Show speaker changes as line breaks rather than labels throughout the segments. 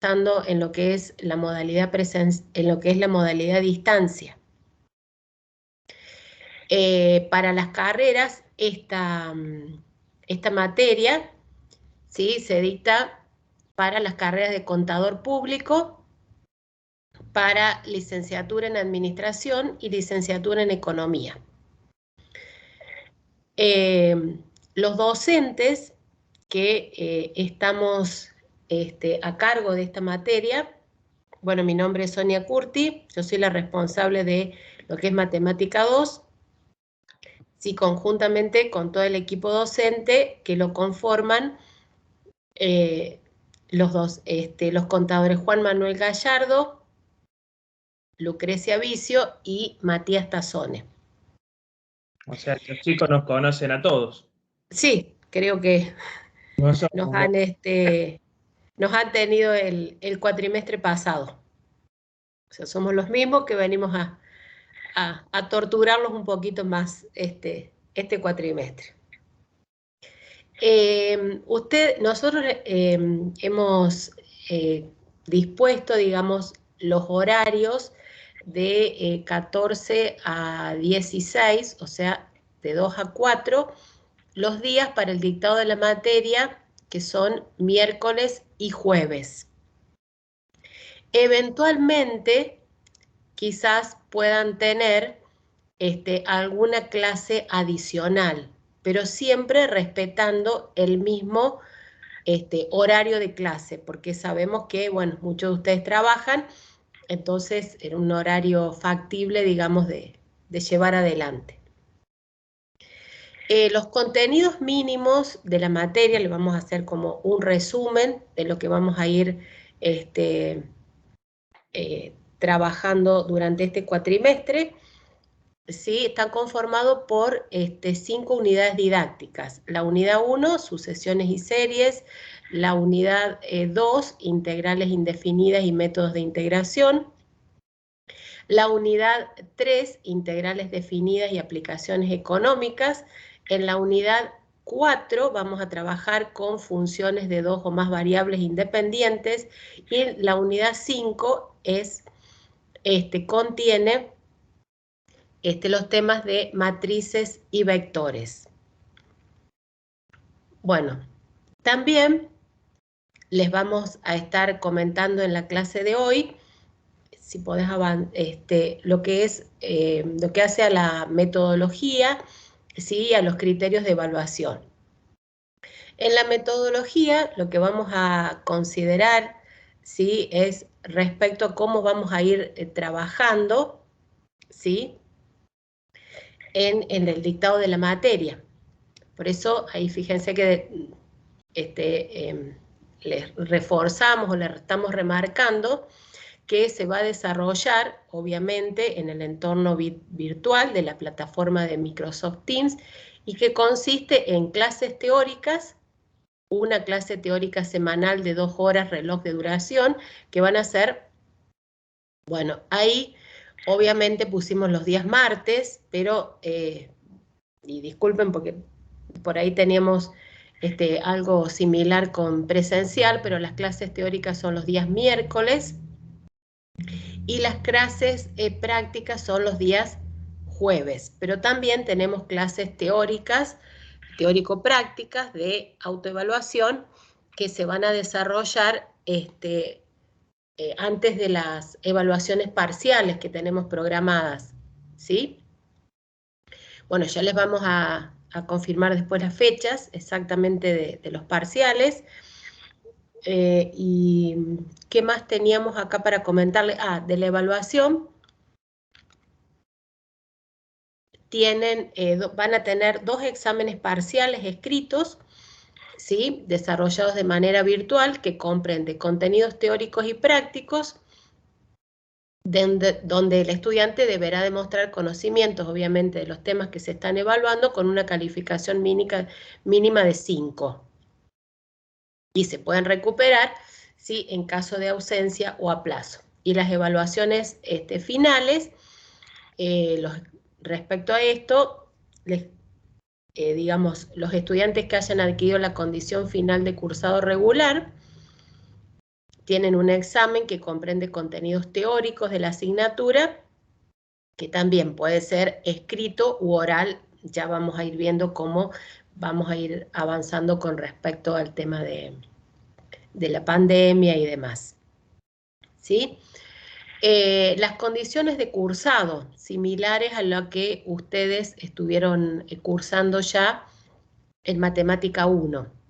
estando en lo que es la modalidad en lo que es la modalidad a distancia. Para las carreras, esta materia, ¿sí?, se dicta para las carreras de contador público, para licenciatura en administración y licenciatura en economía. Los docentes que estamos a cargo de esta materia, bueno, mi nombre es Sonia Curti, yo soy la responsable de lo que es Matemática 2, sí, conjuntamente con todo el equipo docente que lo conforman los contadores Juan Manuel Gallardo, Lucrecia Vicio y Matías Tazzone.
O sea, los chicos nos conocen a todos.
Sí, creo que nos han tenido el cuatrimestre pasado. O sea, somos los mismos que venimos a torturarlos un poquito más este cuatrimestre. Nosotros hemos dispuesto, digamos, los horarios de 14 a 16, o sea, de 2 a 4, los días para el dictado de la materia, que son miércoles y jueves. Eventualmente, quizás puedan tener alguna clase adicional, pero siempre respetando el mismo horario de clase, porque sabemos que, bueno, muchos de ustedes trabajan, entonces era un horario factible, digamos, de llevar adelante. Los contenidos mínimos de la materia, le vamos a hacer como un resumen de lo que vamos a ir trabajando durante este cuatrimestre. ¿Sí? Están conformados por 5 unidades didácticas. La unidad 1, sucesiones y series. La unidad 2, integrales indefinidas y métodos de integración. La unidad 3, integrales definidas y aplicaciones económicas. En la unidad 4 vamos a trabajar con funciones de 2 o más variables independientes. Y la unidad 5 contiene los temas de matrices y vectores. Bueno, también les vamos a estar comentando en la clase de hoy, si podés lo que hace a la metodología, ¿sí?, a los criterios de evaluación. En la metodología, lo que vamos a considerar, ¿sí?, es respecto a cómo vamos a ir trabajando, ¿sí?, en el dictado de la materia. Por eso, ahí fíjense que les reforzamos o les estamos remarcando que se va a desarrollar, obviamente, en el entorno virtual de la plataforma de Microsoft Teams, y que consiste en clases teóricas, una clase teórica semanal de 2 horas, reloj de duración, que van a ser, bueno, ahí obviamente pusimos los días martes, pero, y disculpen porque por ahí teníamos algo similar con presencial, pero las clases teóricas son los días miércoles y las clases prácticas son los días jueves, pero también tenemos clases teóricas, teórico-prácticas de autoevaluación que se van a desarrollar antes de las evaluaciones parciales que tenemos programadas, ¿sí? Bueno, ya les vamos a confirmar después las fechas exactamente de los parciales. ¿Y qué más teníamos acá para comentarles? De la evaluación. Van a tener 2 exámenes parciales escritos, ¿sí?, desarrollados de manera virtual, que comprende contenidos teóricos y prácticos, donde el estudiante deberá demostrar conocimientos, obviamente, de los temas que se están evaluando con una calificación mínima de 5. Y se pueden recuperar, ¿sí?, en caso de ausencia o aplazo. Y las evaluaciones finales, respecto a esto, digamos, los estudiantes que hayan adquirido la condición final de cursado regular tienen un examen que comprende contenidos teóricos de la asignatura, que también puede ser escrito u oral. Ya vamos a ir viendo cómo vamos a ir avanzando con respecto al tema de la pandemia y demás. ¿Sí? Las condiciones de cursado, similares a lo que ustedes estuvieron cursando ya en Matemática 1.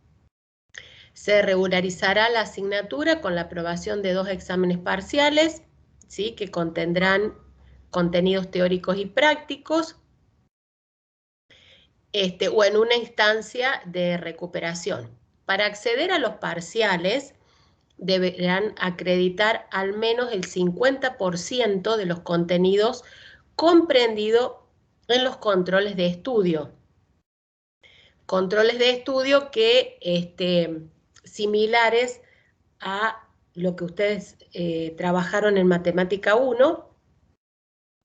Se regularizará la asignatura con la aprobación de 2 exámenes parciales, ¿sí? Que contendrán contenidos teóricos y prácticos, o en una instancia de recuperación. Para acceder a los parciales, deberán acreditar al menos el 50% de los contenidos comprendido en los controles de estudio. Controles de estudio que similares a lo que ustedes trabajaron en Matemática 1,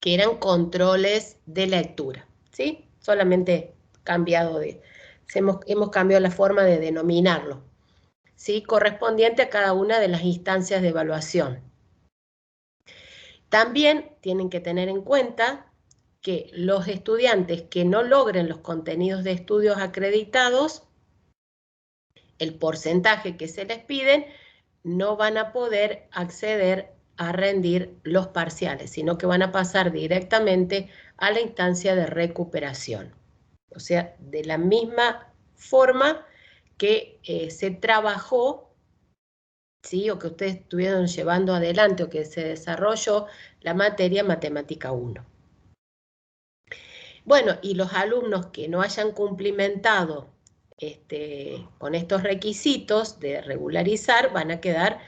que eran controles de lectura, ¿sí? Solamente hemos cambiado la forma de denominarlo, ¿sí? Correspondiente a cada una de las instancias de evaluación. También tienen que tener en cuenta que los estudiantes que no logren los contenidos de estudios acreditados, el porcentaje que se les piden, no van a poder acceder a rendir los parciales, sino que van a pasar directamente a la instancia de recuperación. O sea, de la misma forma que se trabajó, ¿sí? O que ustedes estuvieron llevando adelante o que se desarrolló la materia Matemática 1. Bueno, y los alumnos que no hayan cumplimentado con estos requisitos de regularizar van a quedar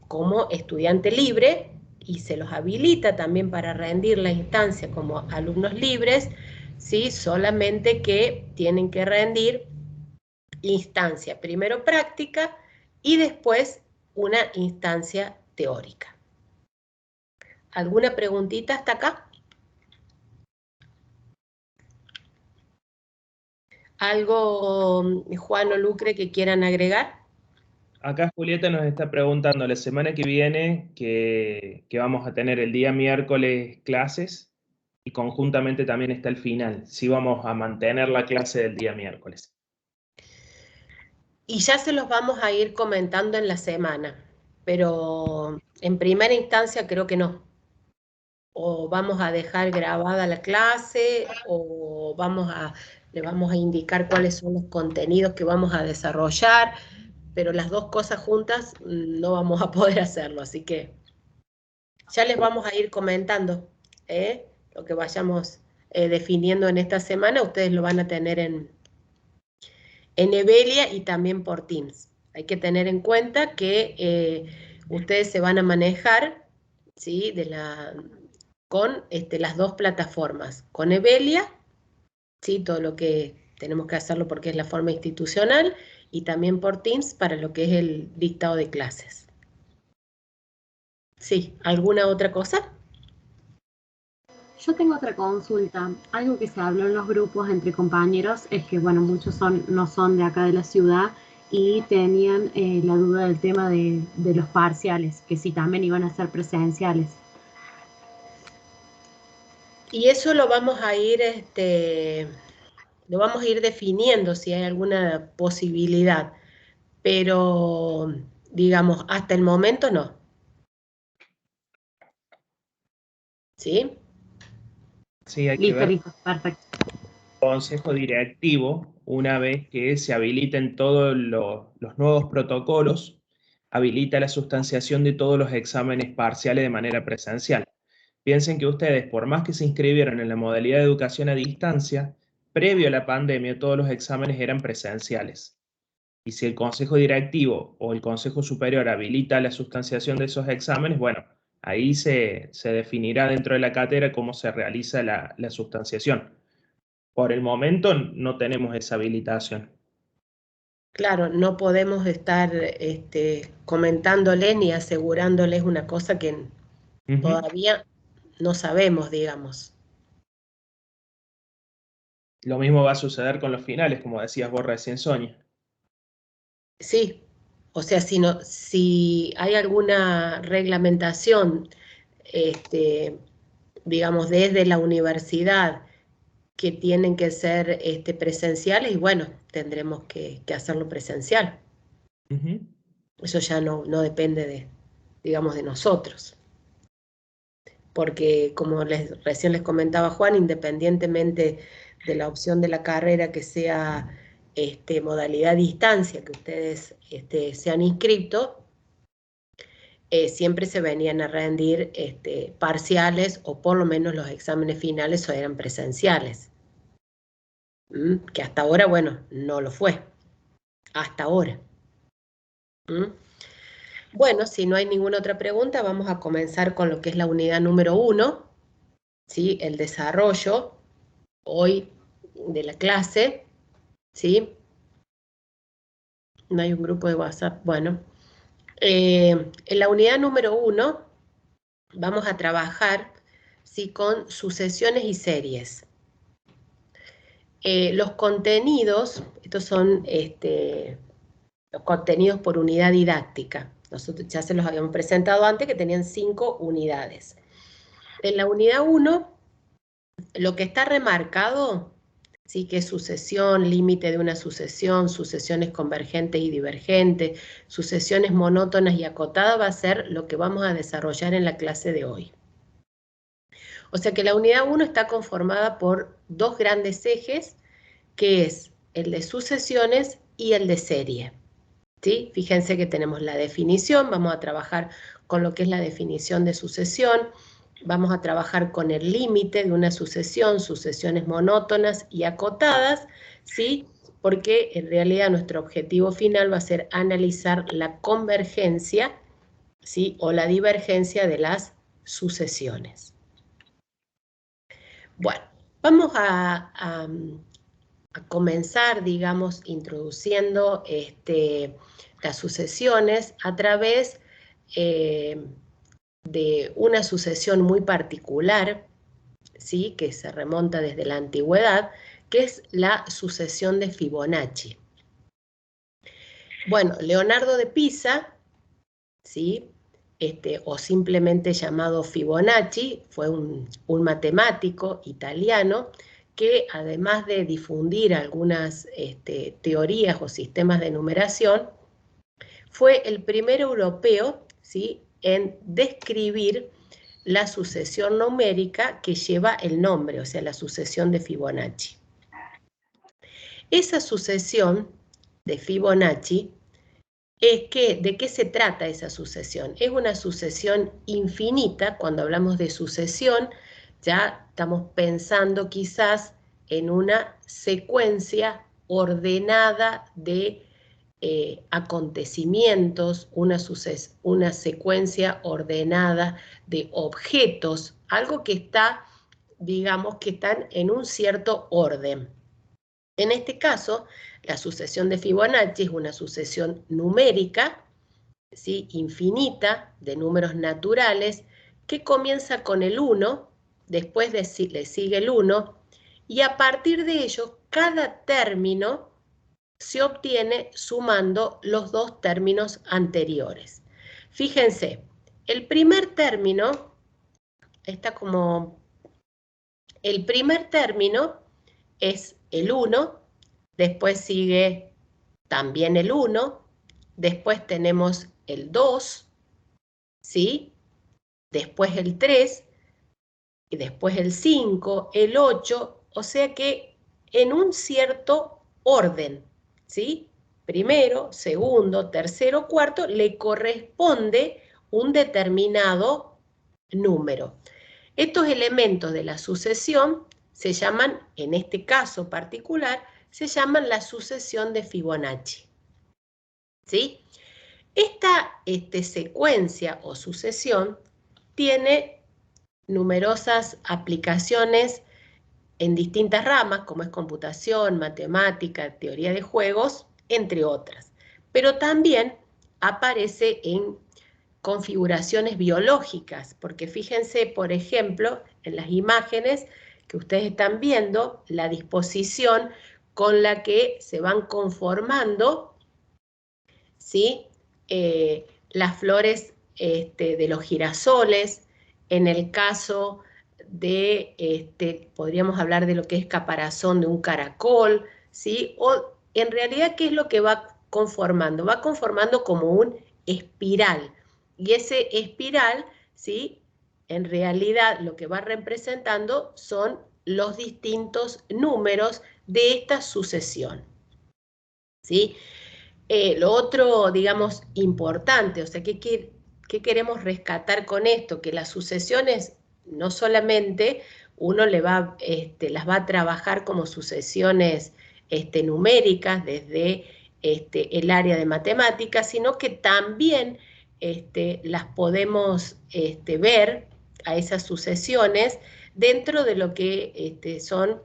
como estudiante libre y se los habilita también para rendir la instancia como alumnos libres, ¿sí? Solamente que tienen que rendir instancia primero práctica y después una instancia teórica. ¿Alguna preguntita hasta acá? ¿Algo, Juan o Lucre, que quieran agregar?
Acá Julieta nos está preguntando la semana que viene que vamos a tener el día miércoles clases y conjuntamente también está el final, si vamos a mantener la clase del día miércoles.
Y ya se los vamos a ir comentando en la semana, pero en primera instancia creo que no. O vamos a dejar grabada la clase o le vamos a indicar cuáles son los contenidos que vamos a desarrollar, pero las dos cosas juntas no vamos a poder hacerlo, así que ya les vamos a ir comentando lo que vayamos definiendo en esta semana. Ustedes lo van a tener en Evelia y también por Teams. Hay que tener en cuenta que ustedes se van a manejar, ¿sí? Con las dos plataformas, con Evelia, ¿sí? Todo lo que tenemos que hacerlo porque es la forma institucional, y también por Teams para lo que es el dictado de clases. ¿Sí? ¿Alguna otra cosa?
Yo tengo otra consulta. Algo que se habló en los grupos entre compañeros es que, bueno, muchos no son de acá de la ciudad y tenían la duda del tema de los parciales, que si también iban a ser presenciales.
Y eso lo vamos a ir, definiendo si hay alguna posibilidad, pero digamos, hasta el momento no. ¿Sí?
Sí, hay que
Listo,
ver
listo, perfecto.
el consejo directivo, una vez que se habiliten todos los nuevos protocolos, habilita la sustanciación de todos los exámenes parciales de manera presencial. Piensen que ustedes, por más que se inscribieron en la modalidad de educación a distancia, previo a la pandemia todos los exámenes eran presenciales. Y si el consejo directivo o el consejo superior habilita la sustanciación de esos exámenes, bueno, ahí se definirá dentro de la cátedra cómo se realiza la sustanciación. Por el momento no tenemos esa habilitación.
Claro, no podemos estar comentándoles ni asegurándoles una cosa que todavía no sabemos, digamos.
Lo mismo va a suceder con los finales, como decías vos recién, Sonia.
Sí, O sea, si hay alguna reglamentación, digamos, desde la universidad que tienen que ser presenciales, y bueno, tendremos que hacerlo presencial. Eso ya no depende digamos, de nosotros. Porque, como recién les comentaba Juan, independientemente de la opción de la carrera que sea modalidad distancia, que ustedes se han inscrito, siempre se venían a rendir parciales, o por lo menos los exámenes finales eran presenciales. Que hasta ahora, bueno, no lo fue. Hasta ahora. Bueno, si no hay ninguna otra pregunta, vamos a comenzar con lo que es la unidad número 1, ¿sí? El desarrollo hoy de la clase, ¿sí? No hay un grupo de WhatsApp, bueno. En la unidad número 1 vamos a trabajar, ¿sí?, con sucesiones y series. Los contenidos, estos son los contenidos por unidad didáctica. Nosotros ya se los habíamos presentado antes, que tenían 5 unidades. En la unidad 1, lo que está remarcado, sí, que es sucesión, límite de una sucesión, sucesiones convergentes y divergentes, sucesiones monótonas y acotadas, va a ser lo que vamos a desarrollar en la clase de hoy. O sea que la unidad 1 está conformada por 2 grandes ejes, que es el de sucesiones y el de serie. ¿Sí? Fíjense que tenemos la definición, vamos a trabajar con lo que es la definición de sucesión, vamos a trabajar con el límite de una sucesión, sucesiones monótonas y acotadas, ¿sí? Porque en realidad nuestro objetivo final va a ser analizar la convergencia, ¿sí?, o la divergencia de las sucesiones. Bueno, vamos a comenzar, digamos, introduciendo las sucesiones a través de una sucesión muy particular, ¿sí?, que se remonta desde la antigüedad, que es la sucesión de Fibonacci. Bueno, Leonardo de Pisa, ¿sí?, o simplemente llamado Fibonacci, fue un matemático italiano que, además de difundir algunas teorías o sistemas de numeración, fue el primer europeo, ¿sí?, en describir la sucesión numérica que lleva el nombre, o sea, la sucesión de Fibonacci. Esa sucesión de Fibonacci, ¿de qué se trata esa sucesión? Es una sucesión infinita. Cuando hablamos de sucesión, ya estamos pensando quizás en una secuencia ordenada de acontecimientos, una secuencia ordenada de objetos, algo que está, digamos, que están en un cierto orden. En este caso, la sucesión de Fibonacci es una sucesión numérica, ¿sí?, infinita, de números naturales, que comienza con el 1, después le sigue el 1, y a partir de ello, cada término se obtiene sumando los 2 términos anteriores. Fíjense, el primer término, el primer término es el 1, después sigue también el 1, después tenemos el 2, ¿sí?, después el 3, y después el 5, el 8, o sea que en un cierto orden, ¿sí? Primero, segundo, tercero, cuarto, le corresponde un determinado número. Estos elementos de la sucesión se llaman, en este caso particular, se llaman la sucesión de Fibonacci, ¿sí? Esta secuencia o sucesión tiene numerosas aplicaciones en distintas ramas, como es computación, matemática, teoría de juegos, entre otras. Pero también aparece en configuraciones biológicas, porque fíjense, por ejemplo, en las imágenes que ustedes están viendo, la disposición con la que se van conformando, ¿sí?, las flores de los girasoles, en el caso de, podríamos hablar de lo que es caparazón de un caracol, ¿sí? O en realidad, ¿qué es lo que va conformando? Va conformando como un espiral, y ese espiral, ¿sí? En realidad lo que va representando son los distintos números de esta sucesión, ¿sí? Lo otro, digamos, importante, o sea, ¿qué queremos rescatar con esto? Que las sucesiones no solamente uno las va a trabajar como sucesiones numéricas desde el área de matemáticas, sino que también las podemos ver a esas sucesiones dentro de lo que son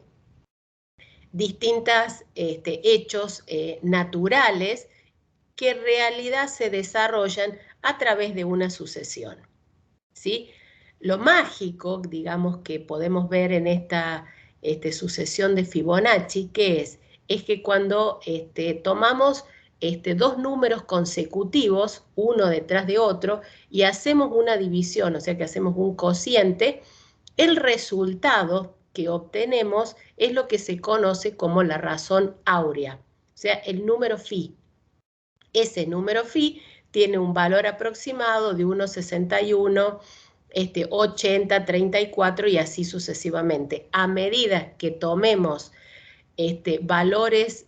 distintos hechos naturales que en realidad se desarrollan a través de una sucesión, ¿sí? Lo mágico, digamos, que podemos ver en esta sucesión de Fibonacci, ¿qué es? Es que cuando tomamos dos números consecutivos, uno detrás de otro, y hacemos una división, o sea que hacemos un cociente, el resultado que obtenemos es lo que se conoce como la razón áurea, o sea, el número phi. Ese número phi tiene un valor aproximado de 1,61, 80, 34 y así sucesivamente. A medida que tomemos valores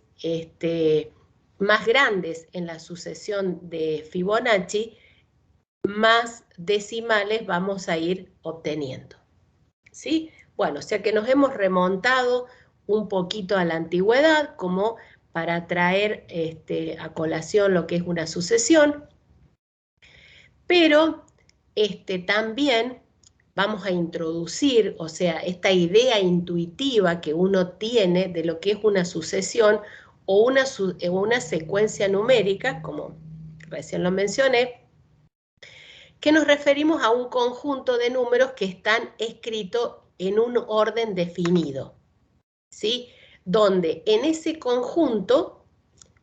más grandes en la sucesión de Fibonacci, más decimales vamos a ir obteniendo, ¿sí? Bueno, o sea que nos hemos remontado un poquito a la antigüedad como para traer a colación lo que es una sucesión, pero también vamos a introducir, o sea, esta idea intuitiva que uno tiene de lo que es una sucesión o una secuencia numérica, como recién lo mencioné, que nos referimos a un conjunto de números que están escritos en un orden definido, ¿sí? Donde en ese conjunto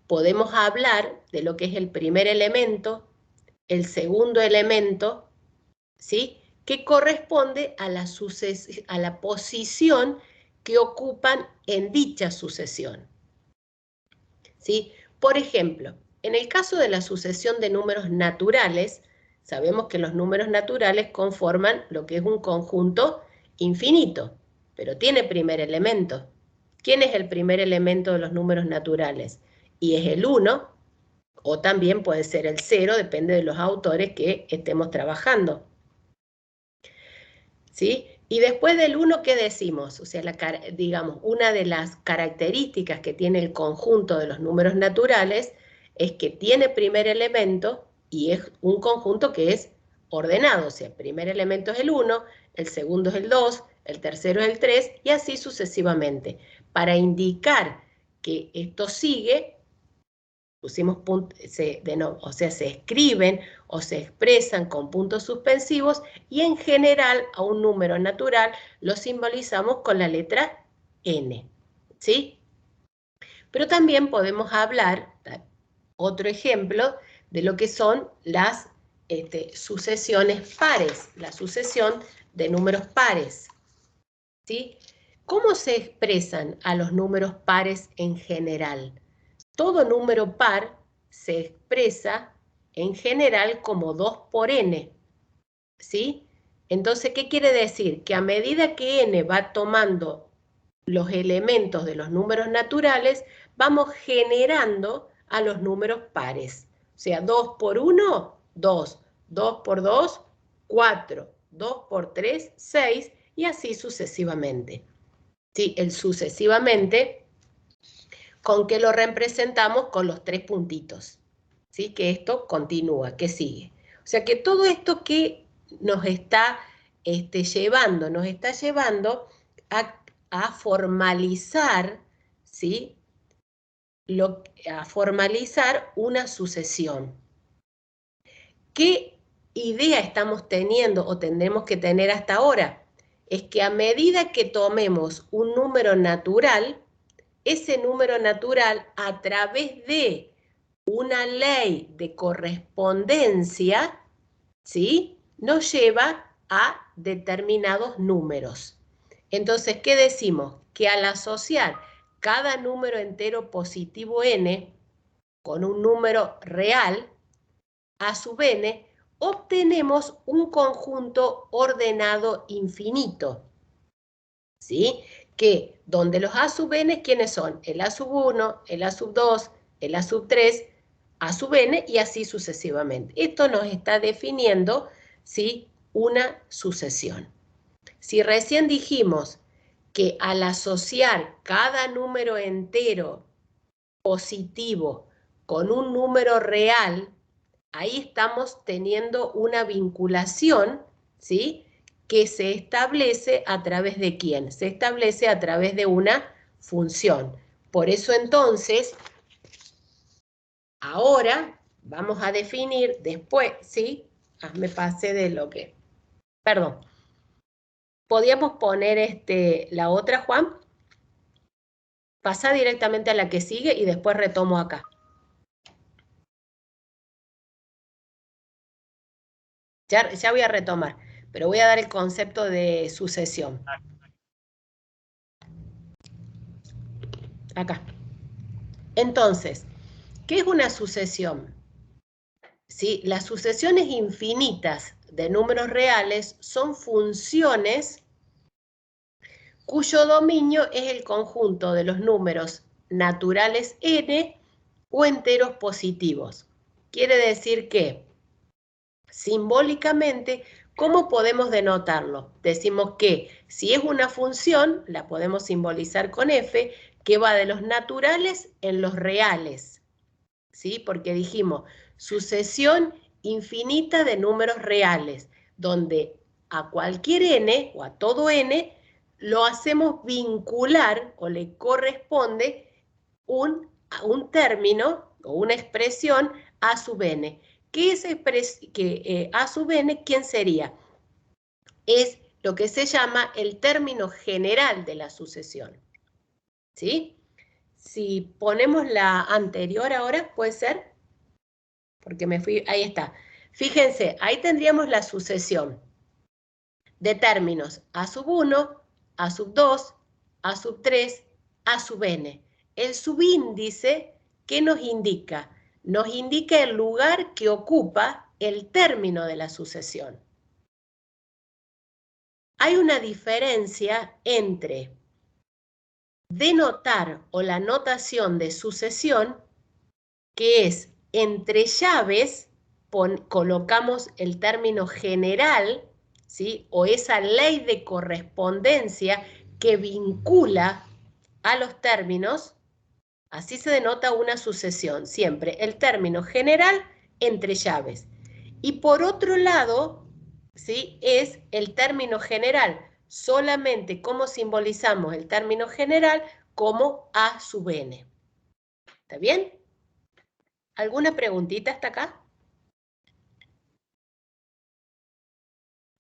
podemos hablar de lo que es el primer elemento, el segundo elemento, ¿sí? Que corresponde a la posición que ocupan en dicha sucesión, ¿sí? Por ejemplo, en el caso de la sucesión de números naturales, sabemos que los números naturales conforman lo que es un conjunto infinito, pero tiene primer elemento. ¿Quién es el primer elemento de los números naturales? Y es el 1, o también puede ser el 0, depende de los autores que estemos trabajando, ¿sí? Y después del 1, ¿qué decimos? O sea, digamos, una de las características que tiene el conjunto de los números naturales es que tiene primer elemento y es un conjunto que es ordenado. O sea, el primer elemento es el 1, el segundo es el 2, el tercero es el 3 y así sucesivamente. Para indicar que esto sigue, pusimos puntos, o sea, se escriben o se expresan con puntos suspensivos y en general a un número natural lo simbolizamos con la letra N, ¿sí? Pero también podemos hablar, otro ejemplo, de lo que son las sucesiones pares, la sucesión de números pares, ¿sí? ¿Cómo se expresan a los números pares en general? Todo número par se expresa en general como 2 por n, ¿sí? Entonces, ¿qué quiere decir? Que a medida que n va tomando los elementos de los números naturales, vamos generando a los números pares. O sea, 2 por 1, 2, 2 por 2, 4, 2 por 3, 6 y así sucesivamente. ¿Sí? El sucesivamente, ¿con qué lo representamos? Con los 3 puntitos, ¿sí? Que esto continúa, que sigue. O sea que todo esto que nos está llevando, a formalizar, ¿sí? A formalizar una sucesión. ¿Qué idea estamos teniendo o tendremos que tener hasta ahora? Es que a medida que tomemos un número natural, ese número natural a través de una ley de correspondencia, ¿sí?, nos lleva a determinados números. Entonces, ¿qué decimos? Que al asociar cada número entero positivo n con un número real, a sub n, obtenemos un conjunto ordenado infinito, ¿sí? Que donde los a sub n, ¿quiénes son? El a sub 1, el a sub 2, el a sub 3, a sub n y así sucesivamente. Esto nos está definiendo, ¿sí?, una sucesión. Si recién dijimos que al asociar cada número entero positivo con un número real, ahí estamos teniendo una vinculación, ¿sí?, que se establece a través de ¿quién? Se establece a través de una función. Por eso entonces, ahora vamos a definir después, ¿sí? Me pasé de lo que... Perdón. ¿Podríamos poner la otra, Juan? Pasa directamente a la que sigue y después retomo acá. Ya voy a retomar, pero voy a dar el concepto de sucesión. Acá. Entonces, ¿qué es una sucesión? ¿Sí? Las sucesiones infinitas de números reales son funciones cuyo dominio es el conjunto de los números naturales n o enteros positivos. Quiere decir que, simbólicamente, ¿cómo podemos denotarlo? Decimos que si es una función, la podemos simbolizar con f, que va de los naturales en los reales, ¿sí? Porque dijimos, sucesión infinita de números reales, donde a cualquier n o a todo n lo hacemos vincular o le corresponde un término o una expresión a sub n. ¿Qué es a sub n? ¿Quién sería? Es lo que se llama el término general de la sucesión, ¿sí? Si ponemos la anterior ahora, ¿puede ser? Porque me fui, ahí está. Fíjense, ahí tendríamos la sucesión de términos a sub 1, a sub 2, a sub 3, a sub n. El subíndice, ¿qué nos indica? Nos indica el lugar que ocupa el término de la sucesión. Hay una diferencia entre denotar o la notación de sucesión, que es entre llaves, colocamos el término general, ¿sí?, o esa ley de correspondencia que vincula a los términos. Así se denota una sucesión, siempre el término general entre llaves. Y por otro lado, ¿sí?, es el término general, solamente como simbolizamos el término general como a sub n. ¿Está bien? ¿Alguna preguntita hasta acá?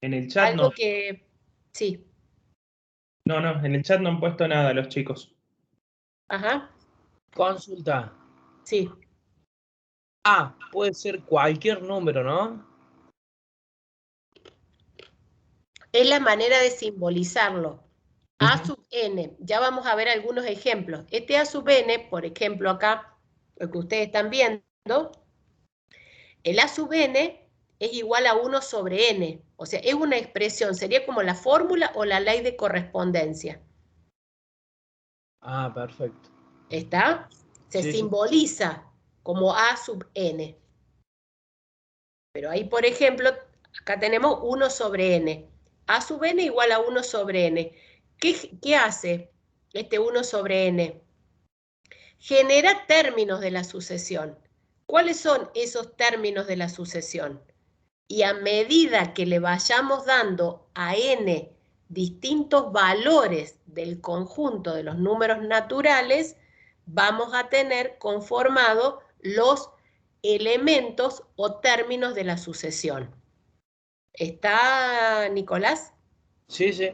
En el chat
Algo
no.
que... Sí.
No, en el chat no han puesto nada los chicos.
Ajá.
Consulta.
Sí.
Puede ser cualquier número, ¿no?
Es la manera de simbolizarlo. A sub n. Ya vamos a ver algunos ejemplos. Este a sub n, por ejemplo, acá, lo que ustedes están viendo, el a sub n es igual a 1 sobre n. O sea, es una expresión, sería como la fórmula o la ley de correspondencia.
Perfecto.
¿Está? Se
Sí,
simboliza como a sub n. Pero ahí, por ejemplo, acá tenemos 1 sobre n. A sub n igual a 1 sobre n. ¿Qué hace este 1 sobre n? Genera términos de la sucesión. ¿Cuáles son esos términos de la sucesión? Y a medida que le vayamos dando a n distintos valores del conjunto de los números naturales, vamos a tener conformado los elementos o términos de la sucesión. ¿Está, Nicolás?
Sí, sí.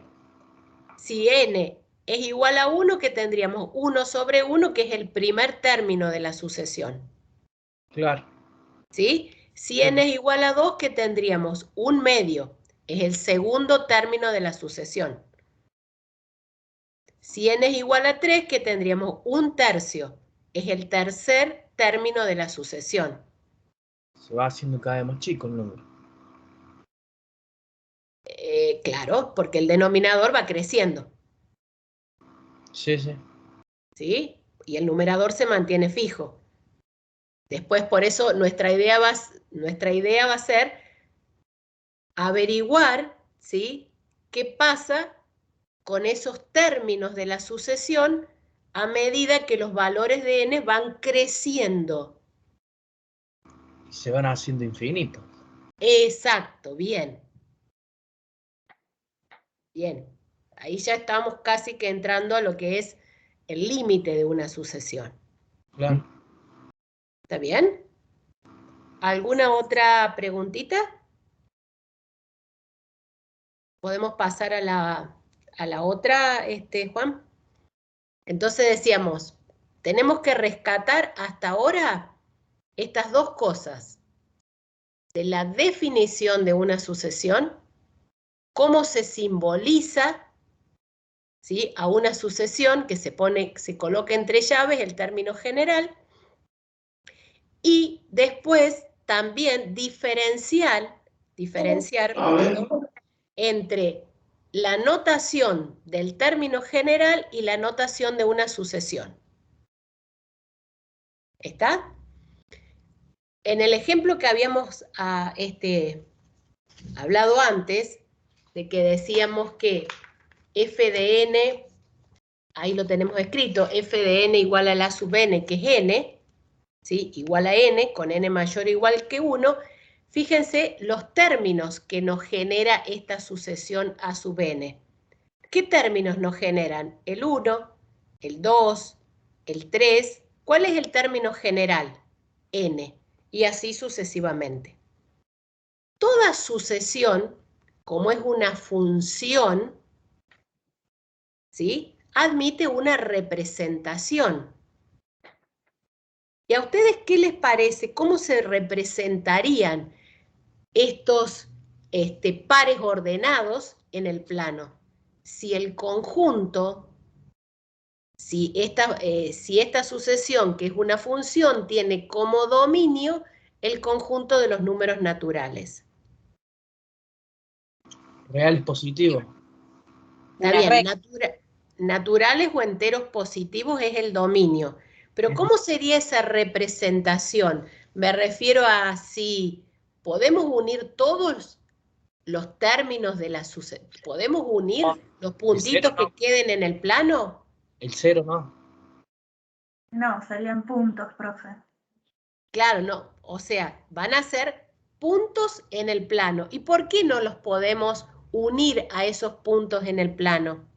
Si n es igual a 1, ¿qué tendríamos? 1 sobre 1, que es el primer término de la sucesión.
Claro.
¿Sí? Si n es igual a 2, ¿qué tendríamos? Un medio. Es el segundo término de la sucesión. Si n es igual a 3, ¿qué tendríamos? Un tercio. Es el tercer término de la sucesión.
Se va haciendo cada vez más chico el número.
Claro, porque el denominador va creciendo.
Sí, sí.
¿Sí? Y el numerador se mantiene fijo. Después, por eso, nuestra idea va a ser averiguar, ¿sí?, qué pasa con esos términos de la sucesión a medida que los valores de n van creciendo.
Se van haciendo infinitos.
Exacto, bien. Bien. Ahí ya estamos casi que entrando a lo que es el límite de una sucesión.
Claro.
¿Está bien? ¿Alguna otra preguntita? ¿Podemos pasar a la otra, Juan? Entonces decíamos, tenemos que rescatar hasta ahora estas dos cosas. De la definición de una sucesión, cómo se simboliza, ¿sí?, a una sucesión que se coloca entre llaves el término general, y después también diferenciar entre la notación del término general y la notación de una sucesión. ¿Está? En el ejemplo que habíamos hablado antes, de que decíamos que f de n, ahí lo tenemos escrito, f de n igual a la sub n, que es n, ¿sí?, igual a n, con n mayor o igual que 1, fíjense los términos que nos genera esta sucesión a sub n. ¿Qué términos nos generan? El 1, el 2, el 3. ¿Cuál es el término general? N. Y así sucesivamente. Toda sucesión, como es una función, ¿sí?, admite una representación. ¿Y a ustedes qué les parece? ¿Cómo se representarían estos pares ordenados en el plano? Si el conjunto, si esta sucesión, que es una función, tiene como dominio el conjunto de los números naturales.
Real positivo.
Está bien, naturales o enteros positivos es el dominio. Pero ¿cómo sería esa representación? Me refiero a si podemos unir todos los términos de la sucesión. ¿Podemos unir los puntitos que queden en el plano?
El 0 no.
No, serían puntos, profe.
Claro, no. O sea, van a ser puntos en el plano. ¿Y por qué no los podemos unir a esos puntos en el plano?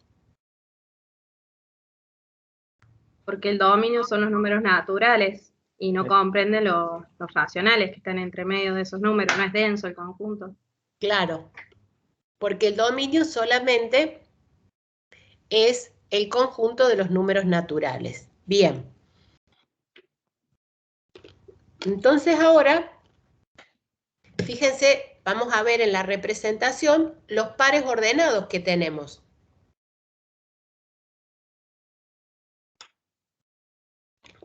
Porque el dominio son los números naturales y no comprende los racionales que están entre medio de esos números, no es denso el conjunto.
Claro, porque el dominio solamente es el conjunto de los números naturales. Bien. Entonces ahora, fíjense, vamos a ver en la representación los pares ordenados que tenemos.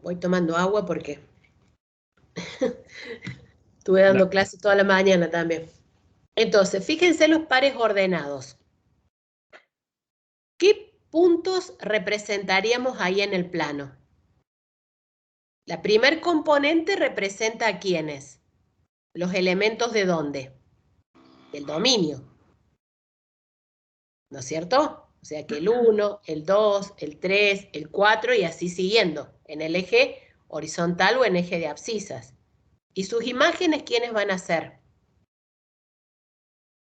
Voy tomando agua porque estuve dando clases toda la mañana también. Entonces, fíjense los pares ordenados. ¿Qué puntos representaríamos ahí en el plano? La primer componente representa a quiénes. Los elementos de dónde? Del dominio. ¿No es cierto? O sea que el 1, el 2, el 3, el 4 y así siguiendo, en el eje horizontal o en eje de abscisas. ¿Y sus imágenes quiénes van a ser?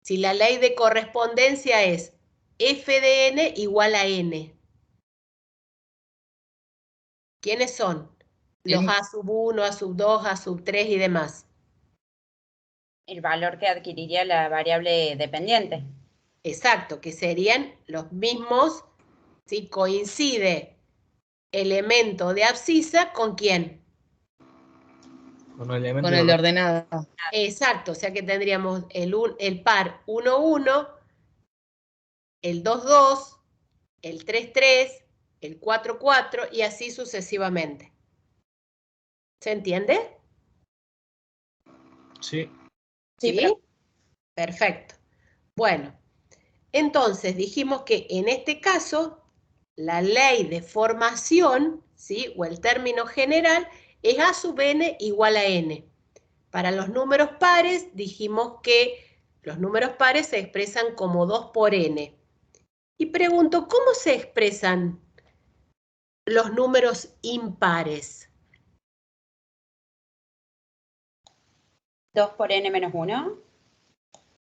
Si la ley de correspondencia es f de n igual a n, ¿quiénes son? Los a sub 1, a sub 2, a sub 3 y demás.
El valor que adquiriría la variable dependiente.
Exacto, que serían los mismos, si coincide elemento de abscisa, ¿con quién?
Con el elemento
Con el de ordenada.
Exacto, o sea que tendríamos el par 1, 1, el 2, 2, el 3, 3, el 4, 4 y así sucesivamente. ¿Se entiende?
Sí.
¿Sí? Perfecto. Bueno, entonces dijimos que en este caso la ley de formación, ¿sí? O el término general es A sub n igual a n. Para los números pares dijimos que los números pares se expresan como 2 por n. Y pregunto, ¿cómo se expresan los números impares?
2 por n menos 1.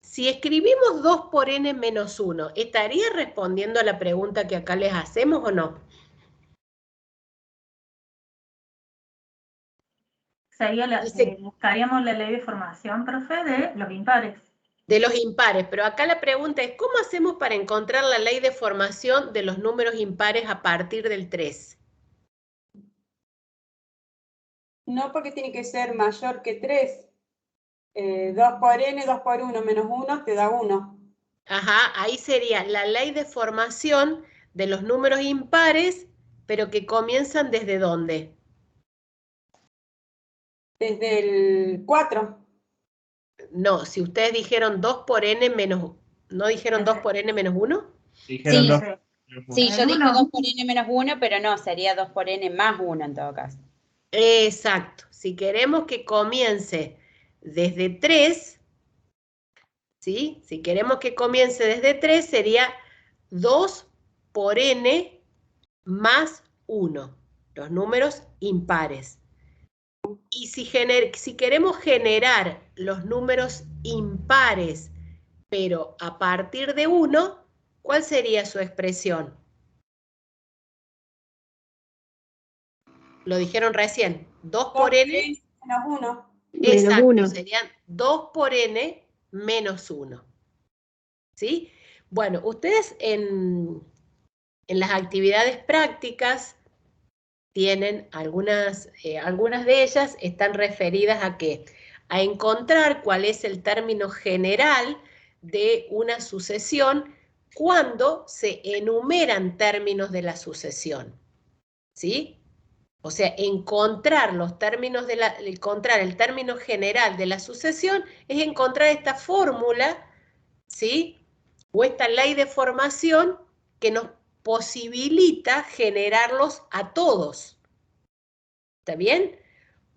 Si escribimos 2 por n menos 1, ¿estaría respondiendo a la pregunta que acá les hacemos o no?
Buscaríamos la ley de formación, profe, de los impares.
De los impares, pero acá la pregunta es, ¿cómo hacemos para encontrar la ley de formación de los números impares a partir del 3?
No, porque tiene que ser mayor que 3. 2 por n, 2 por 1 menos 1 te da 1.
Ajá, ahí sería la ley de formación de los números impares, pero que comienzan ¿desde dónde?
Desde el 4.
No, si ustedes dijeron 2 por n menos... ¿No dijeron 2 por n menos 1?
Dijeron
Sí.
2.
Sí, yo dije 2 por n menos 1, pero no, sería 2 por n más 1 en todo caso.
Exacto. Si queremos que comience desde 3, ¿sí? Si queremos que comience desde 3, sería 2 por n más 1, los números impares. Y si queremos generar los números impares, pero a partir de 1, ¿cuál sería su expresión? Lo dijeron recién, 2 por n
menos 1.
exacto,
Menos 1.
serían 2 por n menos 1. ¿Sí? Bueno, ustedes en las actividades prácticas tienen algunas de ellas están referidas a qué? A encontrar cuál es el término general de una sucesión cuando se enumeran términos de la sucesión. ¿Sí? O sea, encontrar los términos encontrar el término general de la sucesión es encontrar esta fórmula, ¿sí? O esta ley de formación que nos posibilita generarlos a todos. ¿Está bien?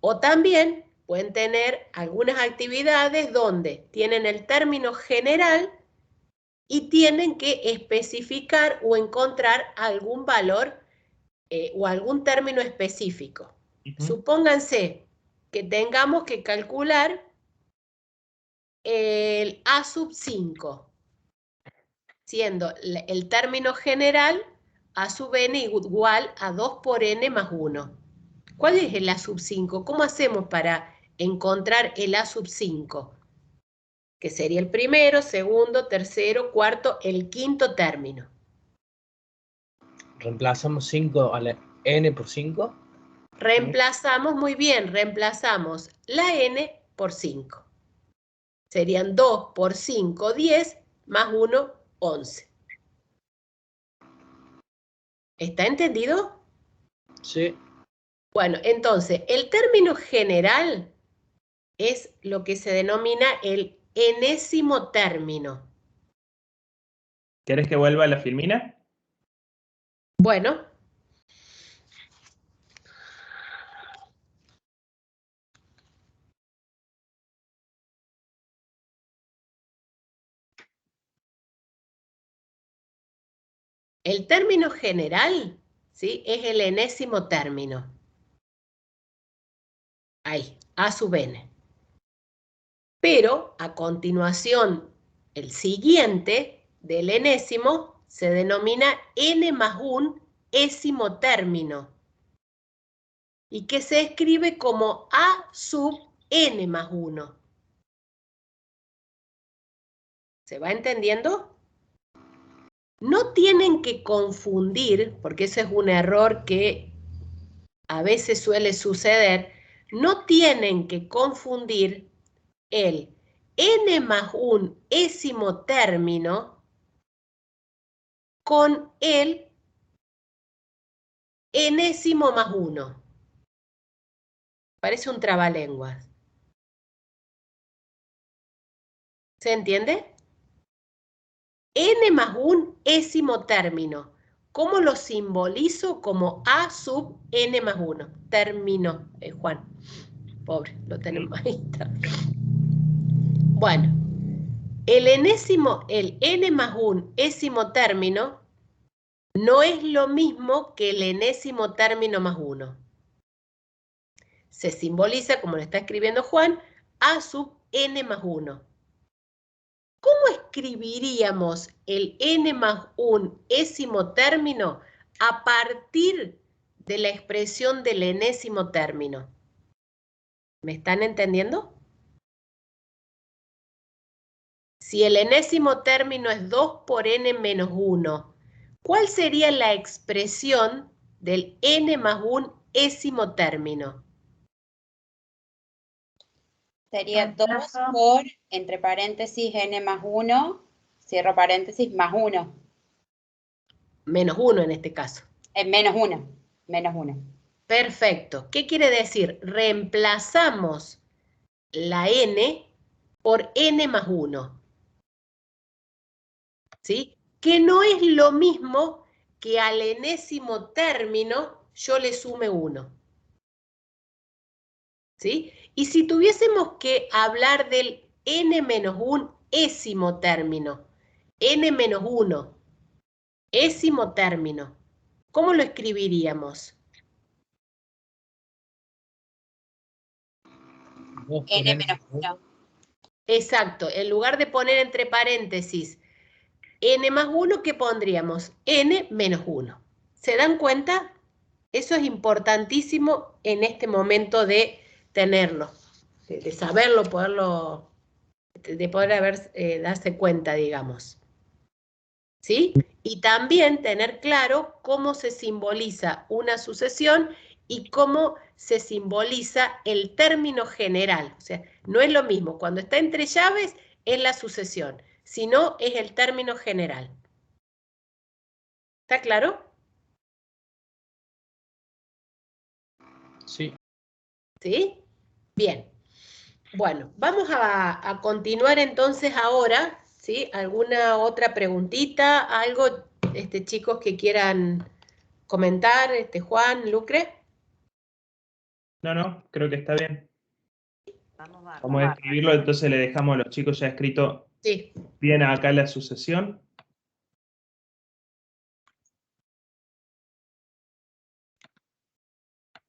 O también pueden tener algunas actividades donde tienen el término general y tienen que especificar o encontrar algún valor o algún término específico. Supónganse que tengamos que calcular el A sub 5, siendo el término general A sub n igual a 2 por n más 1. ¿Cuál es el A sub 5? ¿Cómo hacemos para encontrar el A sub 5? Que sería el primero, segundo, tercero, cuarto, el quinto término.
Reemplazamos 5 a la n por 5.
Reemplazamos, muy bien, reemplazamos la n por 5. Serían 2 por 5, 10, más 1, 11. ¿Está entendido?
Sí.
Bueno, entonces, el término general es lo que se denomina el enésimo término.
¿Querés que vuelva a la filmina?
Bueno. El término general, ¿sí? Es el enésimo término. Ahí, A sub n. Pero, a continuación, el siguiente del enésimo se denomina n más un ésimo término. Y que se escribe como A sub n más 1. ¿Se va entendiendo? No tienen que confundir, porque ese es un error que a veces suele suceder, no tienen que confundir el n más un ésimo término con el enésimo más 1. Parece un trabalenguas. ¿Se entiende? N más un ésimo término. ¿Cómo lo simbolizo? Como A sub N más 1. Término, Juan. Pobre, lo tenemos ahí. Bueno, el N más 1 ésimo término no es lo mismo que el enésimo término más 1. Se simboliza, como lo está escribiendo Juan, A sub N más 1. ¿Cómo escribiríamos el n más 1 ésimo término a partir de la expresión del enésimo término? ¿Me están entendiendo? Si el enésimo término es 2 por n menos 1, ¿cuál sería la expresión del n más 1 ésimo término?
Sería 2 por, entre paréntesis, n más 1, cierro paréntesis, más 1.
Menos 1 en este caso.
Menos 1, menos 1.
Perfecto. ¿Qué quiere decir? Reemplazamos la n por n más 1. ¿Sí? Que no es lo mismo que al enésimo término yo le sume 1. ¿Sí? Y si tuviésemos que hablar del n menos 1 ésimo término, n menos 1, ésimo término, ¿cómo lo escribiríamos?
N menos 1.
Exacto, en lugar de poner entre paréntesis n más 1, ¿qué pondríamos? N menos 1. ¿Se dan cuenta? Eso es importantísimo en este momento de tenerlo, de saberlo, de poder darse cuenta, digamos. ¿Sí? Y también tener claro cómo se simboliza una sucesión y cómo se simboliza el término general. O sea, no es lo mismo. Cuando está entre llaves es la sucesión, sino es el término general. ¿Está claro?
Sí.
¿Sí? Bien. Bueno, vamos a continuar entonces ahora, ¿sí? ¿Alguna otra preguntita? ¿Algo, chicos, que quieran comentar? Juan, Lucre.
No, creo que está bien. Vamos a escribirlo, entonces le dejamos a los chicos ya escrito
Sí.
bien acá la sucesión.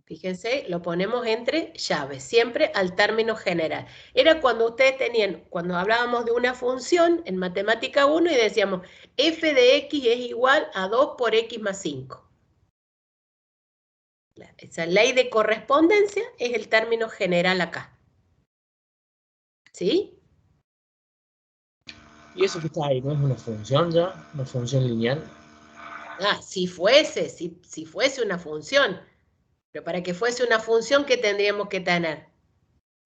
Fíjense, lo ponemos entre llaves, siempre al término general. Era cuando ustedes cuando hablábamos de una función en matemática 1 y decíamos f de x es igual a 2 por x más 5. Esa ley de correspondencia es el término general acá. ¿Sí?
¿Y eso que está ahí no es una función ya? ¿Una función lineal?
Ah, si fuese una función. Pero para que fuese una función, ¿qué tendríamos que tener?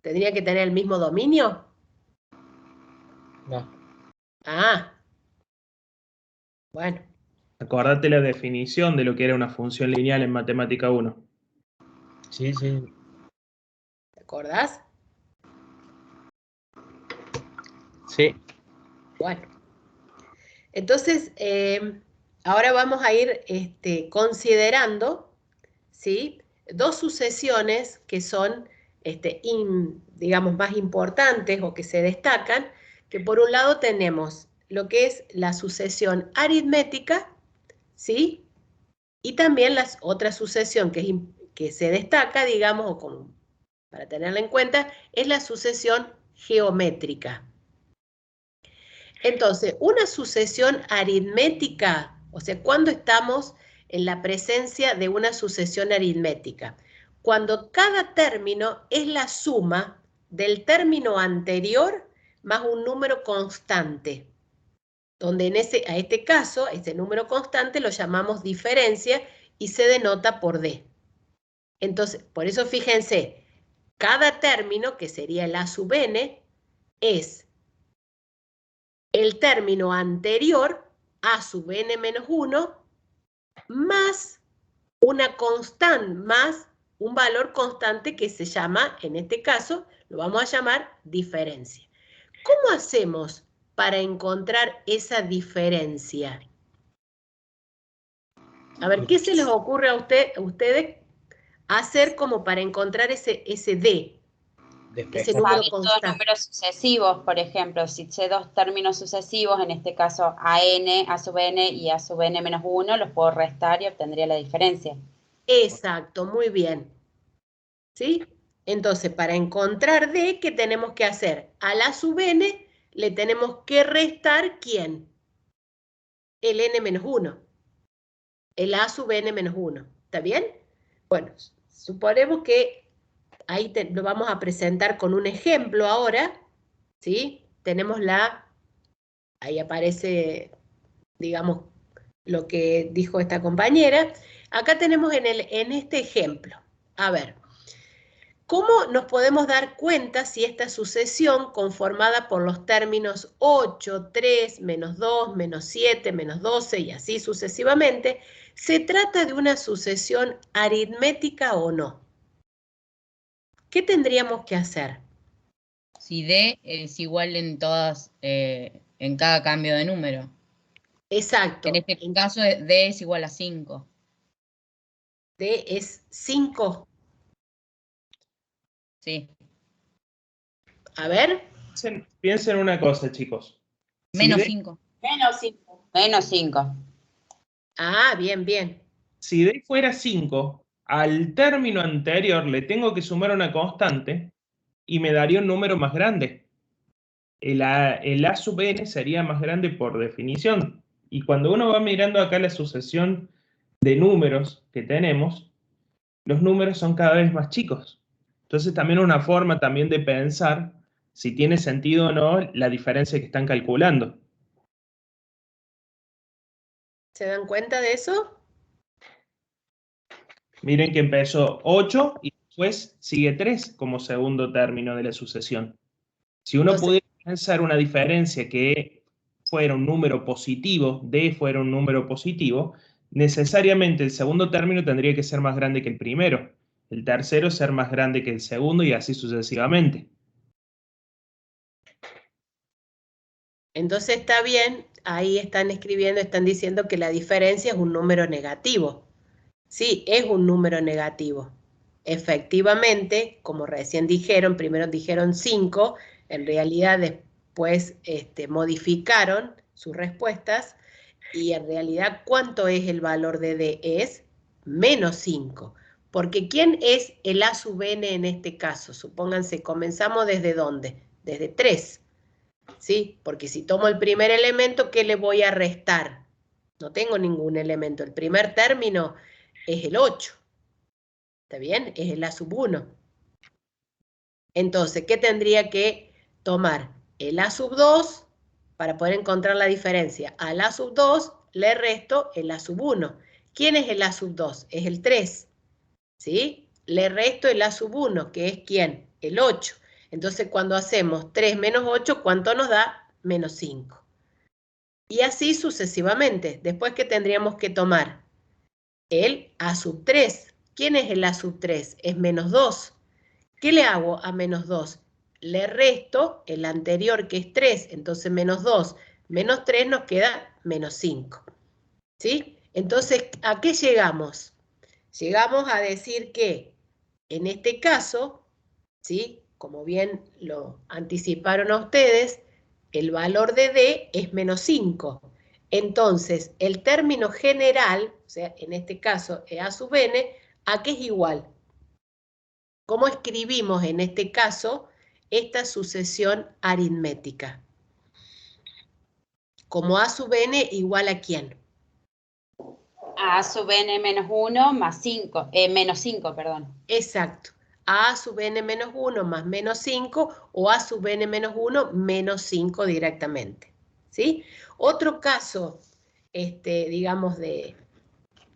¿Tendría que tener el mismo dominio?
No.
Ah. Bueno.
Acordate la definición de lo que era una función lineal en matemática 1.
Sí.
¿Te acordás?
Sí.
Bueno. Entonces, ahora vamos a ir considerando, ¿sí? Dos sucesiones que son, digamos, más importantes o que se destacan, que por un lado tenemos lo que es la sucesión aritmética, ¿sí? Y también la otra sucesión que se destaca, digamos, o como para tenerla en cuenta, es la sucesión geométrica. Entonces, una sucesión aritmética, o sea, ¿cuándo estamos en la presencia de una sucesión aritmética? Cuando cada término es la suma del término anterior más un número constante, donde a este caso, este número constante lo llamamos diferencia y se denota por D. Entonces, por eso fíjense, cada término, que sería el a sub n, es el término anterior, a sub n menos 1, más una constante, más un valor constante que se llama, en este caso, lo vamos a llamar diferencia. ¿Cómo hacemos para encontrar esa diferencia? A ver, ¿qué se les ocurre a ustedes hacer como para encontrar ese D? Ese número constante.
Números sucesivos, por ejemplo, si sé dos términos sucesivos, en este caso AN, A sub n y A sub n menos 1, los puedo restar y obtendría la diferencia.
Exacto, muy bien. ¿Sí? Entonces, para encontrar D, ¿qué tenemos que hacer? A la sub n le tenemos que restar, ¿quién? El n menos 1. El a sub n menos 1. ¿Está bien? Bueno, suponemos que ahí lo vamos a presentar con un ejemplo ahora, ¿sí? Tenemos ahí aparece, digamos, lo que dijo esta compañera. Acá tenemos en este ejemplo, a ver, ¿cómo nos podemos dar cuenta si esta sucesión conformada por los términos 8, 3, menos 2, menos 7, menos 12 y así sucesivamente, se trata de una sucesión aritmética o no? ¿Qué tendríamos que hacer?
Si D es igual en todas, en cada cambio de número.
Exacto.
En este caso, D es igual a 5.
D es 5.
Sí.
A ver.
Piensen una cosa, chicos.
Menos 5.
Menos 5. Menos 5.
Ah, bien, bien.
Si D fuera 5, al término anterior le tengo que sumar una constante y me daría un número más grande. El A sub n sería más grande por definición. Y cuando uno va mirando acá la sucesión de números que tenemos, los números son cada vez más chicos. Entonces también una forma también de pensar si tiene sentido o no la diferencia que están calculando.
¿Se dan cuenta de eso?
Miren que empezó 8 y después sigue 3 como segundo término de la sucesión. Si uno pudiera pensar una diferencia que fuera un número positivo, D fuera un número positivo, necesariamente el segundo término tendría que ser más grande que el primero, el tercero ser más grande que el segundo y así sucesivamente.
Entonces está bien, ahí están escribiendo, están diciendo que la diferencia es un número negativo. Sí, es un número negativo. Efectivamente, como recién dijeron, primero dijeron 5, en realidad después modificaron sus respuestas y en realidad, ¿cuánto es el valor de D? Es menos 5. Porque ¿quién es el A sub n en este caso? Supónganse, comenzamos ¿desde dónde? Desde 3. ¿Sí? Porque si tomo el primer elemento, ¿qué le voy a restar? No tengo ningún elemento. El primer término es el 8. ¿Está bien? Es el A sub 1. Entonces, ¿qué tendría que tomar? El A sub 2 para poder encontrar la diferencia. Al A sub 2 le resto el A sub 1. ¿Quién es el A sub 2? Es el 3. ¿Sí? Le resto el A sub 1, que es ¿quién? El 8. Entonces, cuando hacemos 3 menos 8, ¿cuánto nos da? Menos 5. Y así sucesivamente. Después, ¿qué tendríamos que tomar? El A sub 3. ¿Quién es el A sub 3? Es menos 2. ¿Qué le hago a menos 2? Le resto el anterior, que es 3. Entonces, menos 2 menos 3 nos queda menos 5. ¿Sí? Entonces, ¿a qué llegamos? Llegamos a decir que, en este caso, ¿sí? Como bien lo anticiparon a ustedes, el valor de D es menos 5. Entonces, el término general, o sea, en este caso, A sub n, ¿a qué es igual? ¿Cómo escribimos en este caso esta sucesión aritmética? Como A sub n igual a ¿quién?
A sub n menos 1 más 5, menos 5, perdón.
Exacto. A sub n menos 1 más menos 5 o A sub n menos 1 menos 5 directamente. ¿Sí? Otro caso, digamos, de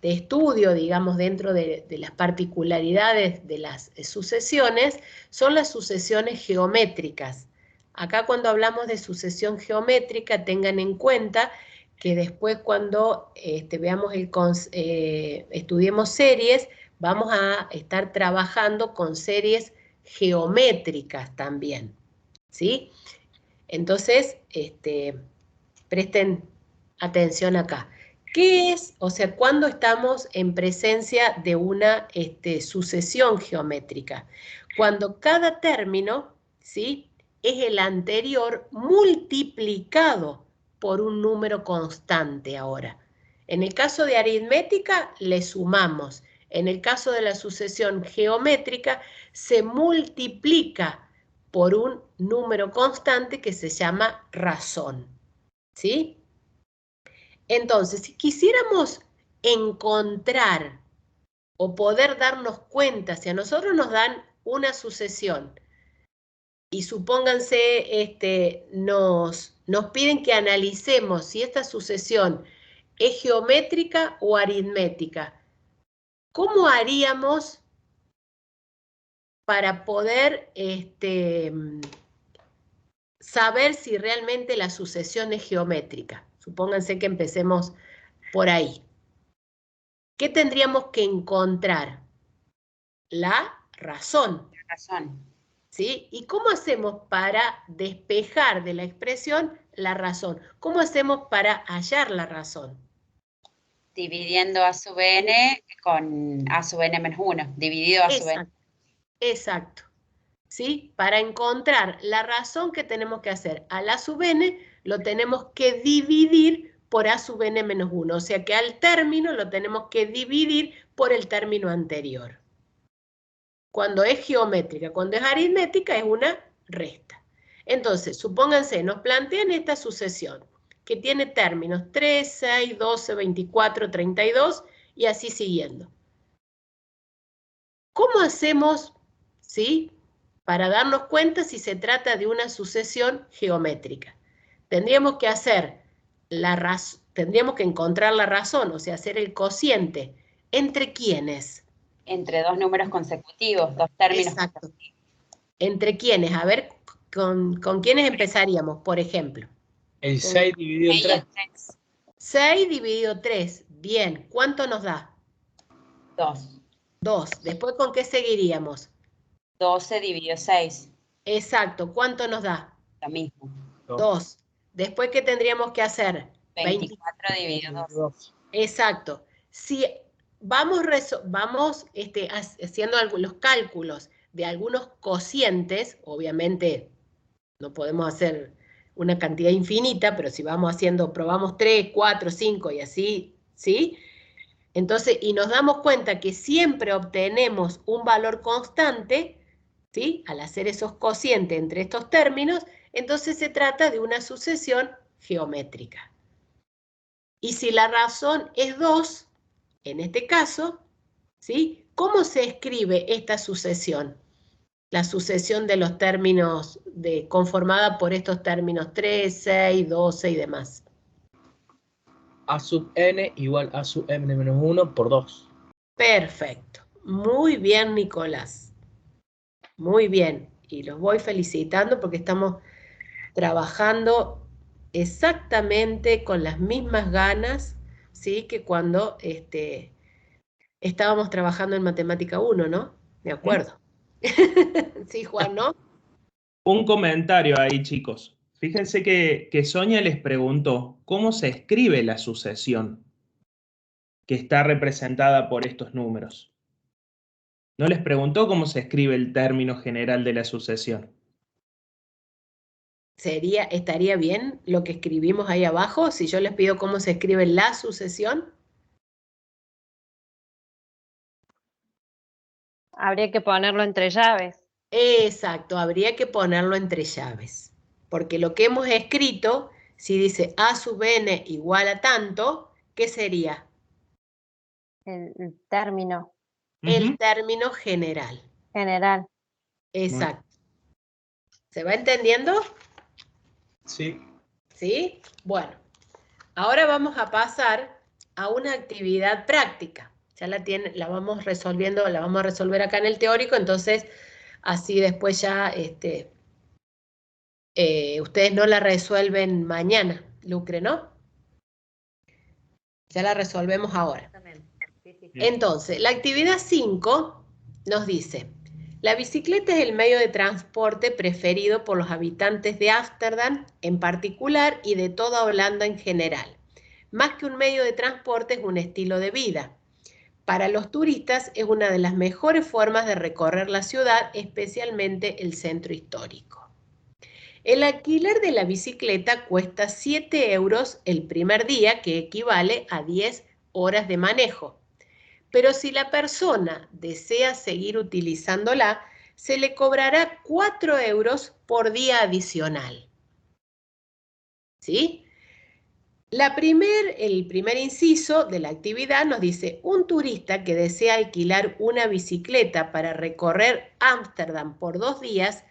estudio, digamos, dentro de las particularidades de las sucesiones, son las sucesiones geométricas. Acá cuando hablamos de sucesión geométrica, tengan en cuenta que después cuando estudiemos series, vamos a estar trabajando con series geométricas también, ¿sí? Entonces, presten atención acá. ¿Qué es? O sea, cuando estamos en presencia de una sucesión geométrica. Cuando cada término, ¿sí?, es el anterior multiplicado por un número constante ahora. En el caso de aritmética, le sumamos. En el caso de la sucesión geométrica, se multiplica por un número constante que se llama razón, ¿sí? Entonces, si quisiéramos encontrar o poder darnos cuenta, si a nosotros nos dan una sucesión y supónganse, nos piden que analicemos si esta sucesión es geométrica o aritmética, ¿cómo haríamos para poder saber si realmente la sucesión es geométrica? Supónganse que empecemos por ahí. ¿Qué tendríamos que encontrar? La razón.
La razón.
¿Sí? ¿Y cómo hacemos para despejar de la expresión la razón? ¿Cómo hacemos para hallar la razón?
Dividiendo a sub n con a sub n menos 1, dividido a sub n.
Exacto. ¿Sí? Para encontrar la razón, que tenemos que hacer? A la sub n lo tenemos que dividir por a sub n menos 1. O sea que al término lo tenemos que dividir por el término anterior. Cuando es geométrica, cuando es aritmética es una resta. Entonces, supónganse, nos plantean esta sucesión que tiene términos 3, 6, 12, 24, 32 y así siguiendo. ¿Cómo hacemos, sí, para darnos cuenta si se trata de una sucesión geométrica? Tendríamos que tendríamos que encontrar la razón, o sea, hacer el cociente. ¿Entre quiénes?
Entre dos números consecutivos, dos términos.
Exacto. ¿Entre quiénes? A ver, ¿con quiénes empezaríamos, por ejemplo?
El 6 dividido en 3.
6 dividido 3. Bien. ¿Cuánto nos da?
2.
2. ¿Después con qué seguiríamos?
12 dividido 6.
Exacto. ¿Cuánto nos da?
Lo mismo.
2. ¿Después qué tendríamos que hacer?
24 dividido 2.
Exacto. Si vamos haciendo los cálculos de algunos cocientes, obviamente no podemos hacer una cantidad infinita, pero si vamos haciendo, probamos 3, 4, 5 y así, ¿sí? Entonces, y nos damos cuenta que siempre obtenemos un valor constante, ¿sí? Al hacer esos cocientes entre estos términos, entonces se trata de una sucesión geométrica. Y si la razón es 2, en este caso, ¿sí? ¿Cómo se escribe esta sucesión? La sucesión de los términos conformada por estos términos 3, 6, 12 y demás.
A sub n igual a sub n menos 1 por 2.
Perfecto. Muy bien, Nicolás. Muy bien. Y los voy felicitando porque estamos trabajando exactamente con las mismas ganas, ¿sí?, que cuando estábamos trabajando en Matemática 1, ¿no? De acuerdo. Sí, Juan, ¿no?
Un comentario ahí, chicos. Fíjense que Sonia les preguntó cómo se escribe la sucesión que está representada por estos números. No les preguntó cómo se escribe el término general de la sucesión.
¿Estaría bien lo que escribimos ahí abajo si yo les pido cómo se escribe la sucesión?
Habría que ponerlo entre llaves.
Exacto, habría que ponerlo entre llaves. Porque lo que hemos escrito, si dice a sub n igual a tanto, ¿qué sería?
El término.
El término general.
General.
Exacto. ¿Se va entendiendo?
Sí.
¿Sí? Bueno, ahora vamos a pasar a una actividad práctica. Ya la vamos resolviendo, la vamos a resolver acá en el teórico, entonces así después ya ustedes no la resuelven mañana, Lucre, ¿no? Ya la resolvemos ahora.
Exactamente. Sí, sí.
Entonces, la actividad 5 nos dice, la bicicleta es el medio de transporte preferido por los habitantes de Ámsterdam en particular y de toda Holanda en general. Más que un medio de transporte, es un estilo de vida. Para los turistas es una de las mejores formas de recorrer la ciudad, especialmente el centro histórico. El alquiler de la bicicleta cuesta 7 € el primer día, que equivale a 10 horas de manejo. Pero si la persona desea seguir utilizándola, se le cobrará 4 € por día adicional. ¿Sí? El primer inciso de la actividad nos dice, un turista que desea alquilar una bicicleta para recorrer Ámsterdam por 2 días,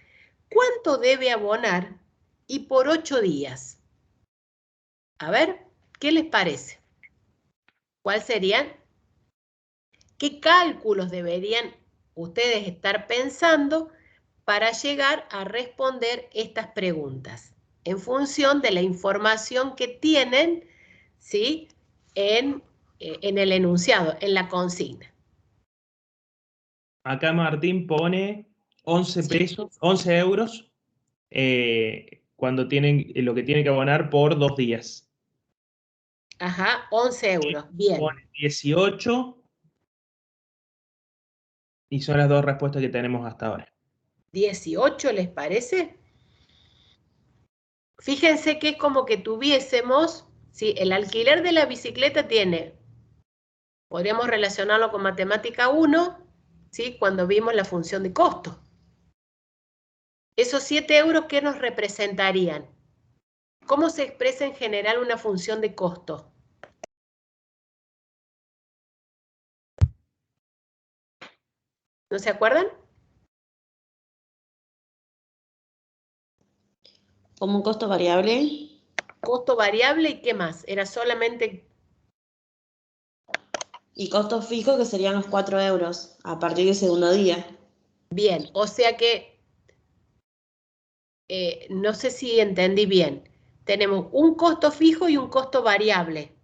¿cuánto debe abonar y por 8 días? A ver, ¿qué les parece? ¿Cuál serían? ¿Qué cálculos deberían ustedes estar pensando para llegar a responder estas preguntas en función de la información que tienen, ¿sí?, en el enunciado, en la consigna?
Acá Martín pone 11 pesos, 11 euros cuando tienen lo que tienen que abonar por 2 días.
Ajá, 11 euros, bien.
Pone 18 y son las dos respuestas que tenemos hasta ahora.
18, ¿les parece? Fíjense que es como que tuviésemos, ¿sí?, el alquiler de la bicicleta tiene, podríamos relacionarlo con matemática 1, ¿sí?, cuando vimos la función de costo. Esos 7 euros, ¿qué nos representarían? ¿Cómo se expresa en general una función de costo? ¿No se acuerdan?
¿Como un costo variable?
Costo variable y ¿qué más? Era solamente...
Y costos fijos que serían los 4 euros a partir del segundo día.
Bien, o sea que... no sé si entendí bien. Tenemos un costo fijo y un costo variable.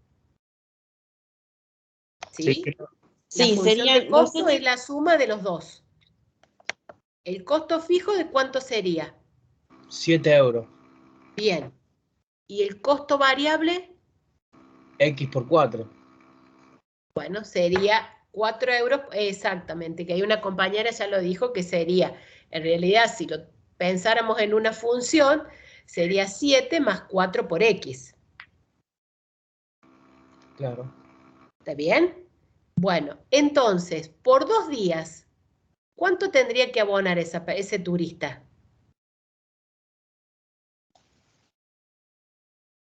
¿Sí? La
Sí,
función
sería,
de
no sé
costo es la suma de los dos. ¿El costo fijo de cuánto sería?
7 euros.
Bien. ¿Y el costo variable?
X por 4.
Bueno, sería 4 euros, exactamente, que hay una compañera ya lo dijo, que sería, en realidad, si lo pensáramos en una función, sería 7 más 4 por X.
Claro.
¿Está bien? Bueno, entonces, por 2 días, ¿cuánto tendría que abonar ese turista?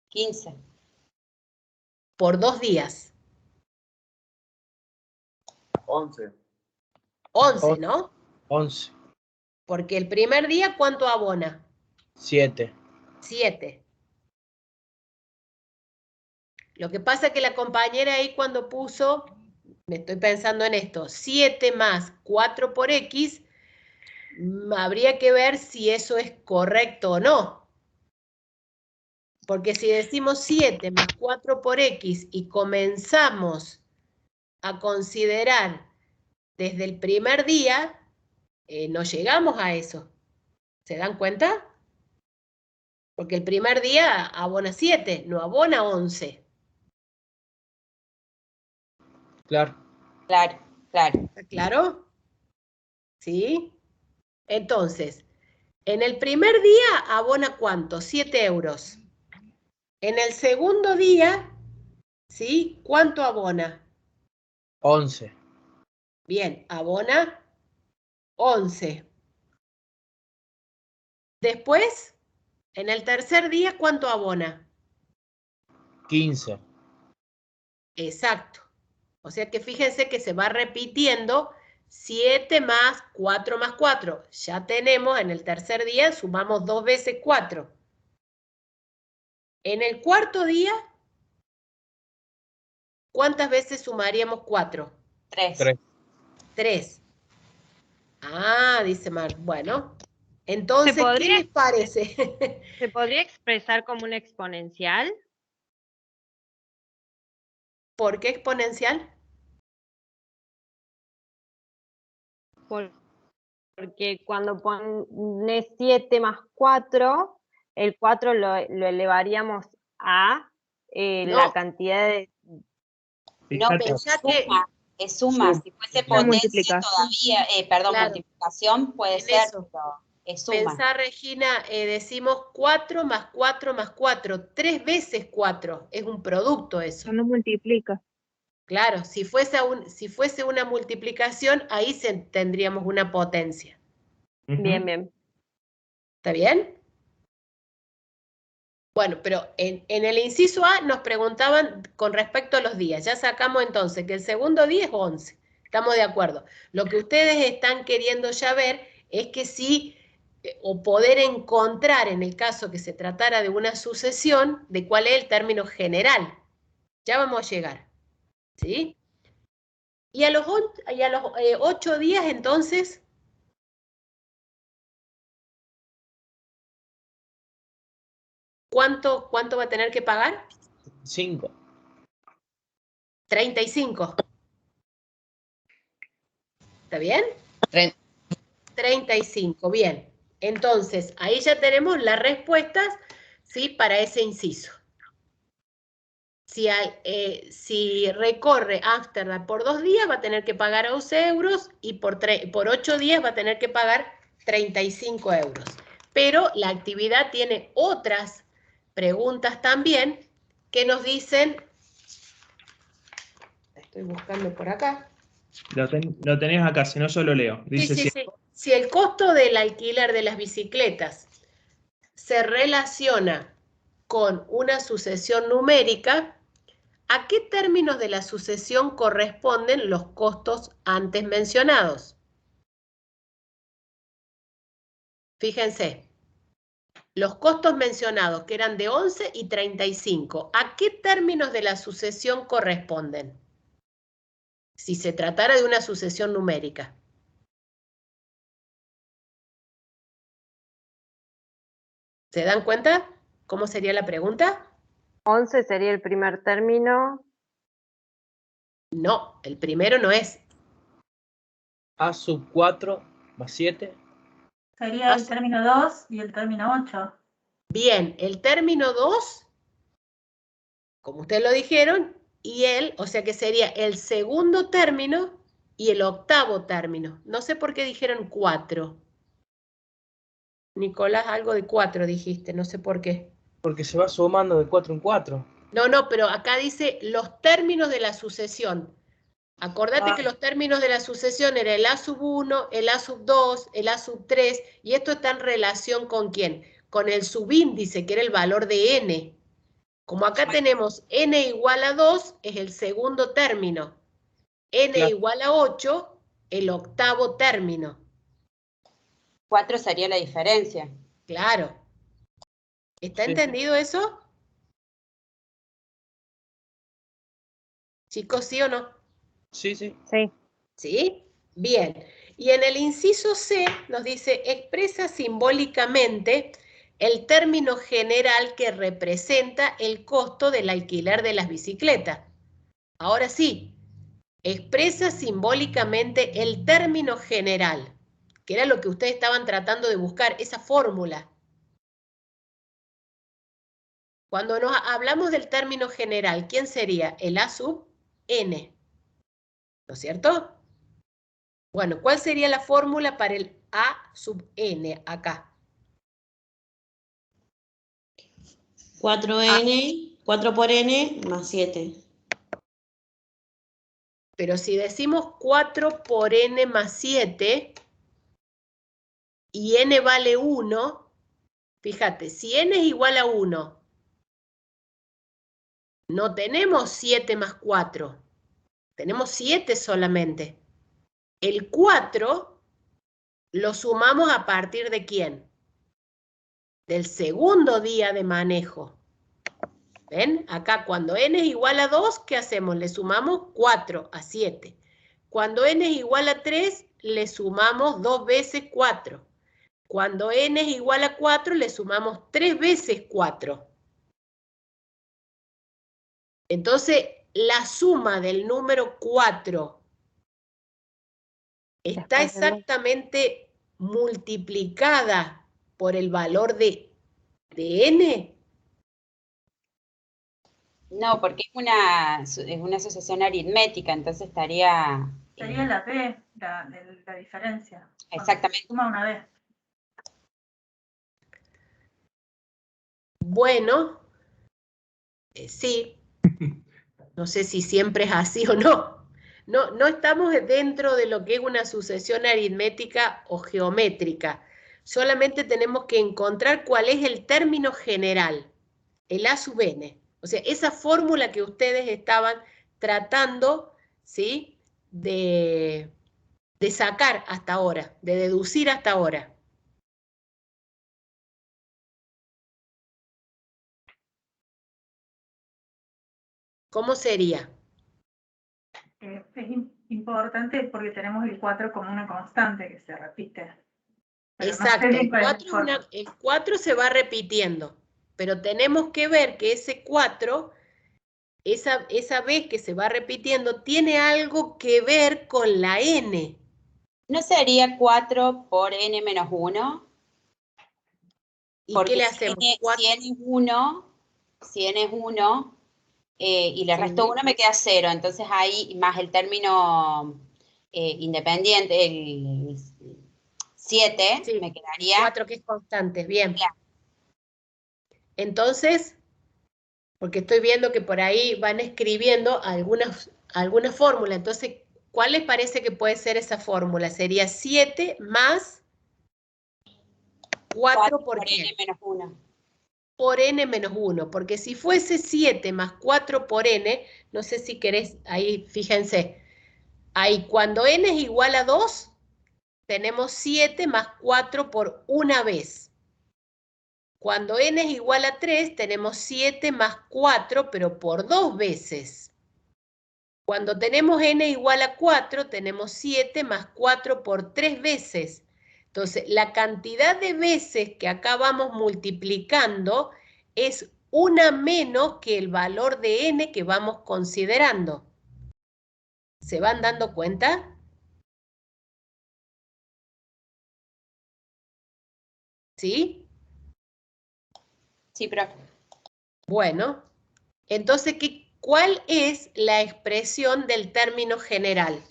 15.
Por 2 días.
11.
11, ¿no?
11.
Porque el primer día, ¿cuánto abona?
7.
7. Lo que pasa es que la compañera ahí cuando puso, me estoy pensando en esto, 7 más 4 por X, habría que ver si eso es correcto o no. Porque si decimos 7 más 4 por X y comenzamos a considerar desde el primer día, no llegamos a eso. ¿Se dan cuenta? Porque el primer día abona 7, no abona 11.
Claro.
Claro, claro.
¿Está claro? ¿Sí? Entonces, en el primer día abona ¿cuánto? 7 euros. En el segundo día, ¿sí?, ¿cuánto abona?
11.
Bien, abona 11. Después, en el tercer día, ¿cuánto abona?
15.
Exacto. O sea que fíjense que se va repitiendo 7 más 4 más 4. Ya tenemos en el tercer día, sumamos 2 veces 4. En el cuarto día, ¿cuántas veces sumaríamos 4?
3.
3. Ah, dice Mar. Bueno, entonces, ¿qué les parece?
¿Se podría expresar como una exponencial?
¿Por qué exponencial?
Porque cuando pones 7 más 4, el 4 lo elevaríamos a la cantidad de...
No, pensá que es suma. Si fuese potencia todavía, perdón,
Claro.
multiplicación puede
En
ser,
eso.
pero es suma.
Pensá, Regina, decimos 4 más 4 más 4. 3 veces 4. Es un producto eso.
No multiplica.
Claro, si fuese una multiplicación, ahí tendríamos una potencia.
Bien, bien.
¿Está bien? Bueno, pero en el inciso A nos preguntaban con respecto a los días. Ya sacamos entonces que el segundo día es 11. Estamos de acuerdo. Lo que ustedes están queriendo ya ver es que si, o poder encontrar en el caso que se tratara de una sucesión, de cuál es el término general. Ya vamos a llegar. ¿Sí? Y a los 8 días entonces... ¿Cuánto va a tener que pagar?
5.
35. ¿Está bien? 35, bien. Entonces, ahí ya tenemos las respuestas, ¿sí? Para ese inciso. Si recorre Ámsterdam por 2 días, va a tener que pagar 11 euros y por 8 días va a tener que pagar 35 euros. Pero la actividad tiene otras preguntas también que nos dicen... Estoy buscando por acá.
Lo tenés acá, si no yo lo leo. Dice
Sí. Si el costo del alquiler de las bicicletas se relaciona con una sucesión numérica, ¿a qué términos de la sucesión corresponden los costos antes mencionados? Fíjense, los costos mencionados, que eran de 11 y 35, ¿a qué términos de la sucesión corresponden? Si se tratara de una sucesión numérica. ¿Se dan cuenta cómo sería la pregunta?
11 sería el primer término.
No, el primero no es.
A sub 4 más 7.
Sería el término 2 y el término 8.
Bien, el término 2, como ustedes lo dijeron, y o sea que sería el segundo término y el octavo término. No sé por qué dijeron 4. Nicolás, algo de 4 dijiste, no sé por qué.
Porque se va sumando de 4 en 4.
No, pero acá dice los términos de la sucesión. Acordate que los términos de la sucesión eran el A sub 1, el A sub 2, el A sub 3, y esto está en relación ¿con quién? Con el subíndice, que era el valor de n. Como acá tenemos n igual a 2, es el segundo término. N igual a 8, el octavo término.
4 sería la diferencia.
Claro. ¿Está entendido eso? Chicos, ¿sí o no?
Sí.
¿Sí? Bien. Y en el inciso C nos dice, expresa simbólicamente el término general que representa el costo del alquiler de las bicicletas. Ahora sí, expresa simbólicamente el término general, que era lo que ustedes estaban tratando de buscar, esa fórmula. Cuando hablamos del término general, ¿quién sería? El A sub n. ¿No es cierto? Bueno, ¿cuál sería la fórmula para el A sub n acá?
4n, 4 por n más 7.
Pero si decimos 4 por n más 7 y n vale 1, fíjate, si n es igual a 1, no tenemos 7 más 4, tenemos 7 solamente. El 4 lo sumamos a partir de ¿quién? Del segundo día de manejo. ¿Ven? Acá cuando n es igual a 2, ¿qué hacemos? Le sumamos 4 a 7. Cuando n es igual a 3, le sumamos 2 veces 4. Cuando n es igual a 4, le sumamos 3 veces 4. Entonces, la suma del número 4 está exactamente multiplicada por el valor de n.
No, porque es una asociación aritmética, entonces estaría...
Sería la P, la diferencia.
Exactamente.
Suma una vez.
Bueno, sí. No sé si siempre es así o no. No estamos dentro de lo que es una sucesión aritmética o geométrica. Solamente tenemos que encontrar cuál es el término general, el A sub n. O sea, esa fórmula que ustedes estaban tratando, ¿sí?, de sacar hasta ahora, de deducir hasta ahora. ¿Cómo sería?
Es importante porque tenemos el 4 como una constante que se repite. Pero
Exacto,
no sé bien cuál es la forma.
el 4 se va repitiendo, pero tenemos que ver que ese 4, esa vez que se va repitiendo, tiene algo que ver con la n.
¿No sería 4 por n menos 1?
¿Y
porque
qué le hacemos?
Si n es 1, y le resto 1 me queda 0, entonces ahí más el término independiente, el 7,
Sí,
me quedaría...
4 que es constante, bien.
Claro.
Entonces, porque estoy viendo que por ahí van escribiendo alguna fórmula, entonces, ¿cuál les parece que puede ser esa fórmula? Sería 7 más 4 por qué?
n menos 1.
Por n menos 1, porque si fuese 7 más 4 por n, no sé si querés, ahí fíjense, ahí cuando n es igual a 2, tenemos 7 más 4 por una vez. Cuando n es igual a 3, tenemos 7 más 4, pero por 2 veces. Cuando tenemos n igual a 4, tenemos 7 más 4 por 3 veces. Entonces, la cantidad de veces que acá vamos multiplicando es una menos que el valor de n que vamos considerando. ¿Se van dando cuenta? ¿Sí?
Sí, profe.
Bueno, entonces, ¿cuál es la expresión del término general?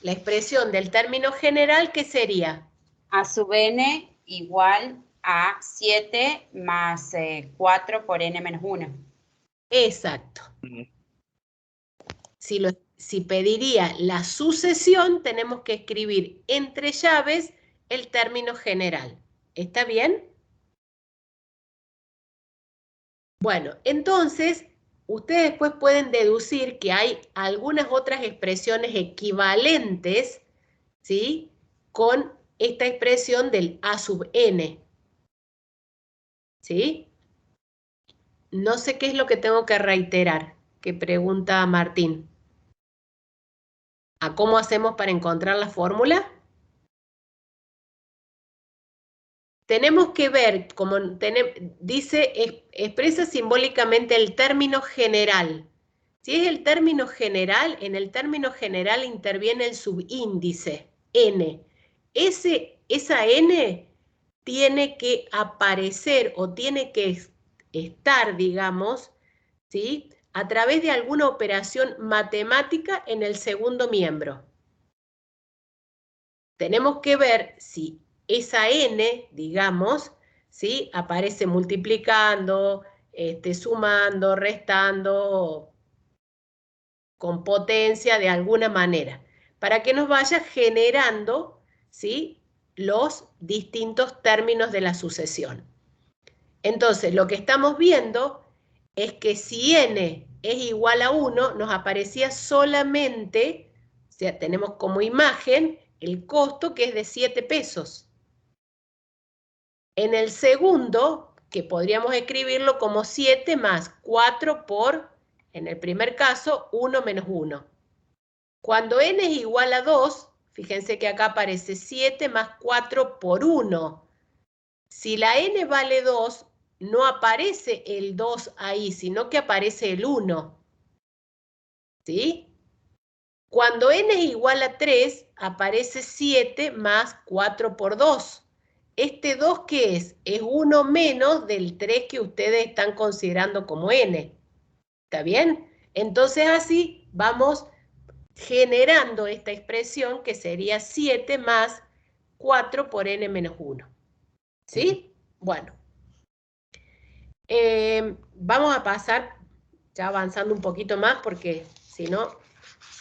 La expresión del término general, ¿qué sería?
A sub n igual a 7 más 4 por n menos 1.
Exacto. Si pediría la sucesión, tenemos que escribir entre llaves el término general. ¿Está bien? Bueno, entonces, ustedes después pueden deducir que hay algunas otras expresiones equivalentes, ¿sí?, con esta expresión del A sub n. ¿Sí? No sé qué es lo que tengo que reiterar, que pregunta Martín. ¿A cómo hacemos para encontrar la fórmula? Tenemos que ver, como dice, expresa simbólicamente el término general. Si es el término general, en el término general interviene el subíndice, n. Esa n tiene que aparecer o tiene que estar, digamos, ¿sí?, a través de alguna operación matemática en el segundo miembro. Tenemos que ver si esa n, digamos, ¿sí?, aparece multiplicando, sumando, restando, con potencia de alguna manera, para que nos vaya generando, ¿sí?, los distintos términos de la sucesión. Entonces, lo que estamos viendo es que si n es igual a 1, nos aparecía solamente, o sea, tenemos como imagen el costo, que es de 7 pesos. En el segundo, que podríamos escribirlo como 7 más 4 por, en el primer caso, 1 menos 1. Cuando n es igual a 2, fíjense que acá aparece 7 más 4 por 1. Si la n vale 2, no aparece el 2 ahí, sino que aparece el 1. ¿Sí? Cuando n es igual a 3, aparece 7 más 4 por 2. ¿Este 2 qué es? Es 1 menos del 3 que ustedes están considerando como n. ¿Está bien? Entonces así vamos generando esta expresión que sería 7 más 4 por n menos 1. ¿Sí? Bueno. Vamos a pasar, ya avanzando un poquito más, porque si no,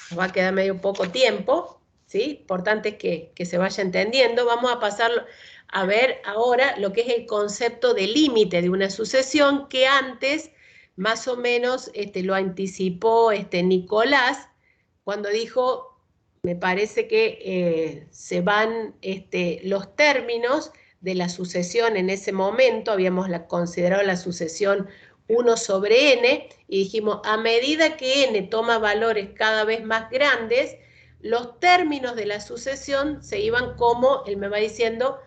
nos va a quedar medio poco tiempo, ¿sí? Importante es que se vaya entendiendo. Vamos a pasar a ver ahora lo que es el concepto de límite de una sucesión, que antes más o menos lo anticipó Nicolás, cuando dijo, me parece que se van los términos de la sucesión en ese momento, habíamos considerado la sucesión 1 sobre n, y dijimos, a medida que n toma valores cada vez más grandes, los términos de la sucesión se iban como, él me va diciendo,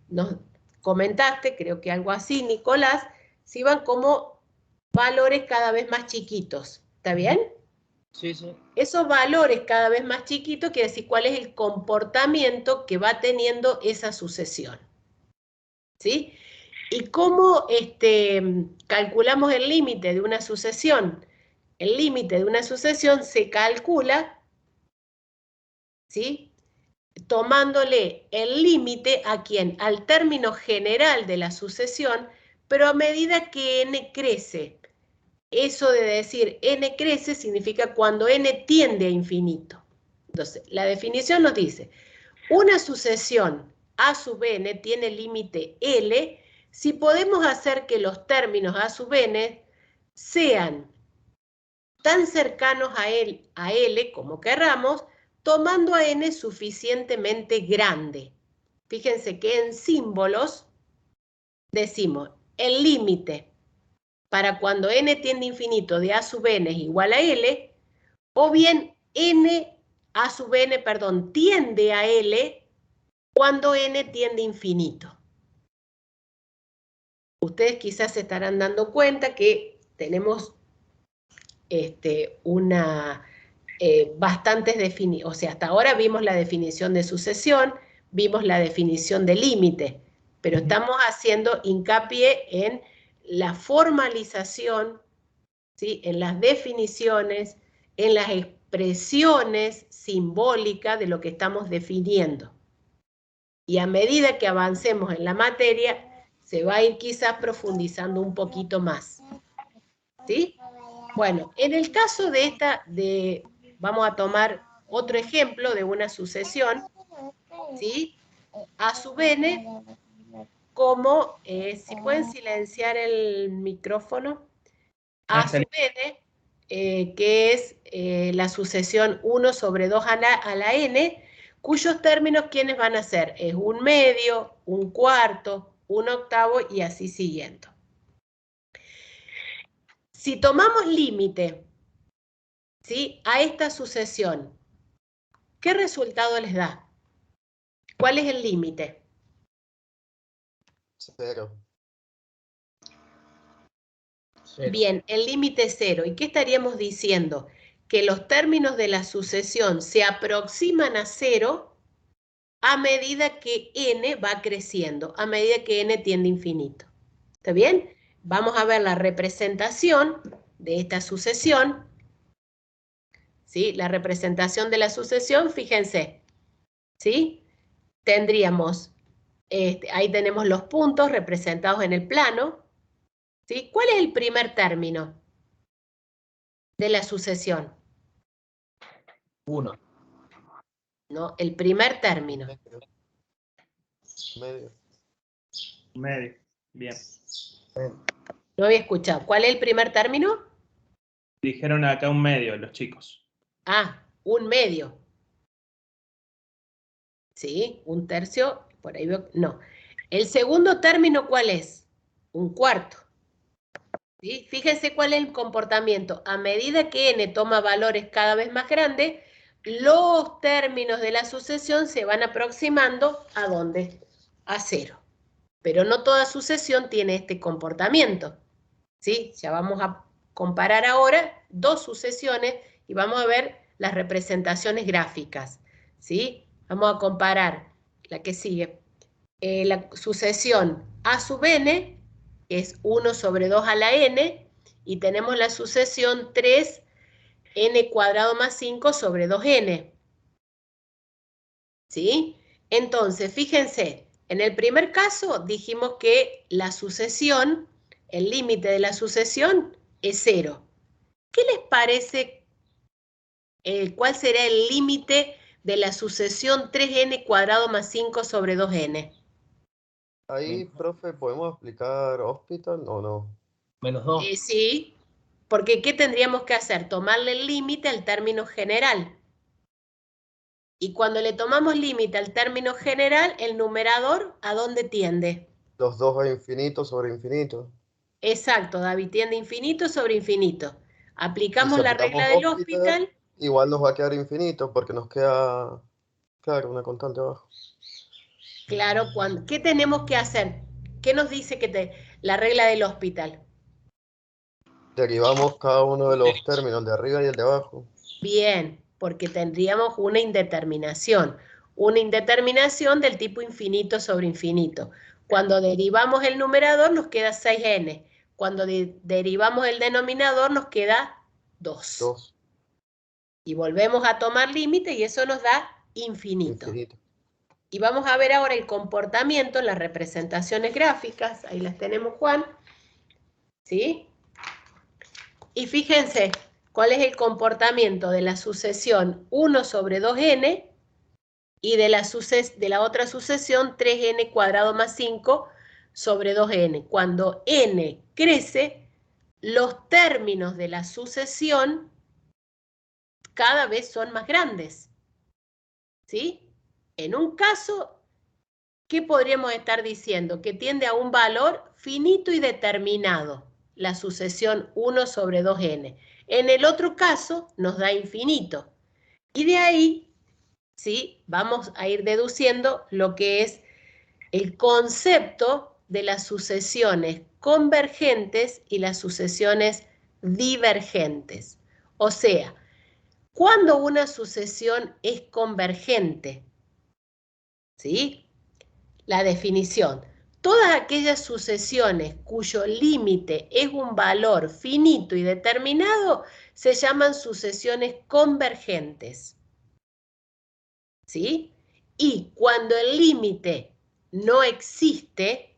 nos comentaste, creo que algo así, Nicolás, se iban como valores cada vez más chiquitos, ¿está bien?
Sí, sí.
Esos valores cada vez más chiquitos quiere decir cuál es el comportamiento que va teniendo esa sucesión. ¿Sí? ¿Y cómo calculamos el límite de una sucesión? El límite de una sucesión se calcula, ¿sí? Tomándole el límite a quién, al término general de la sucesión, pero a medida que n crece. Eso de decir n crece significa cuando n tiende a infinito. Entonces, la definición nos dice, una sucesión a sub n tiene límite L si podemos hacer que los términos a sub n sean tan cercanos a L como querramos, tomando a n suficientemente grande. Fíjense que en símbolos decimos el límite para cuando n tiende a infinito de a sub n es igual a L, o bien a sub n, perdón, tiende a L cuando n tiende a infinito. Ustedes quizás se estarán dando cuenta que tenemos bastantes definiciones, o sea, hasta ahora vimos la definición de sucesión, vimos la definición de límite, pero estamos haciendo hincapié en la formalización, ¿sí? En las definiciones, en las expresiones simbólicas de lo que estamos definiendo. Y a medida que avancemos en la materia, se va a ir quizás profundizando un poquito más. ¿Sí? Bueno, en el caso de vamos a tomar otro ejemplo de una sucesión, ¿sí? A sub n, como, si pueden silenciar el micrófono, a sub n, que es la sucesión 1 sobre 2 a la n, cuyos términos, ¿quiénes van a ser? Es un medio, un cuarto, un octavo y así siguiendo. Si tomamos límite, ¿sí?, a esta sucesión, ¿qué resultado les da? ¿Cuál es el límite?
0.
Bien, el límite es 0. ¿Y qué estaríamos diciendo? Que los términos de la sucesión se aproximan a 0 a medida que n va creciendo, a medida que n tiende a infinito. ¿Está bien? Vamos a ver la representación de esta sucesión. ¿Sí? La representación de la sucesión, fíjense, ¿sí? Tendríamos, ahí tenemos los puntos representados en el plano, ¿sí? ¿Cuál es el primer término de la sucesión?
1.
No, el primer término.
Medio.
Medio, bien.
No había escuchado. ¿Cuál es el primer término?
Dijeron acá un medio los chicos.
Ah, un medio. ¿Sí? Un tercio, por ahí veo, no. ¿El segundo término cuál es? un cuarto. ¿Sí? Fíjense cuál es el comportamiento. A medida que n toma valores cada vez más grandes, los términos de la sucesión se van aproximando ¿a dónde? A 0. Pero no toda sucesión tiene este comportamiento. ¿Sí? Ya vamos a comparar ahora dos sucesiones y vamos a ver las representaciones gráficas. ¿Sí? Vamos a comparar la que sigue. La sucesión a sub n, que es 1 sobre 2 a la n, y tenemos la sucesión 3n cuadrado más 5 sobre 2n. ¿Sí? Entonces, fíjense, en el primer caso dijimos que la sucesión, el límite de la sucesión es 0. ¿Qué les parece? ¿Cuál será el límite de la sucesión 3n cuadrado más 5 sobre 2n?
Ahí, profe, ¿podemos aplicar hospital o no?
Menos 2.
Sí, porque ¿qué tendríamos que hacer? Tomarle el límite al término general. Y cuando le tomamos límite al término general, el numerador, ¿a dónde tiende?
Los dos a infinito sobre infinito.
Exacto, David, tiende infinito sobre infinito.
Y
Aplicamos
si
la
aplicamos
regla del hospital.
igual nos va a quedar infinito porque nos queda, claro, una constante abajo.
Claro, ¿qué tenemos que hacer? ¿Qué nos dice la regla del hospital?
Derivamos cada uno de los términos de arriba y el de abajo.
Bien, porque tendríamos una indeterminación del tipo infinito sobre infinito. Cuando derivamos el numerador nos queda 6n. Cuando derivamos el denominador nos queda 2. Y volvemos a tomar límite y eso nos da infinito. Y vamos a ver ahora el comportamiento, las representaciones gráficas. Ahí las tenemos, Juan. ¿Sí? Y fíjense cuál es el comportamiento de la sucesión 1 sobre 2n y de la otra sucesión 3n cuadrado más 5 sobre 2n. Cuando n crece, los términos de la sucesión cada vez son más grandes. ¿Sí? En un caso, ¿qué podríamos estar diciendo? Que tiende a un valor finito y determinado, la sucesión 1 sobre 2n. En el otro caso, nos da infinito. Y de ahí, ¿sí? Vamos a ir deduciendo lo que es el concepto de las sucesiones convergentes y las sucesiones divergentes. O sea, cuando una sucesión es convergente, ¿sí? La definición: todas aquellas sucesiones cuyo límite es un valor finito y determinado se llaman sucesiones convergentes. ¿Sí? Y cuando el límite no existe,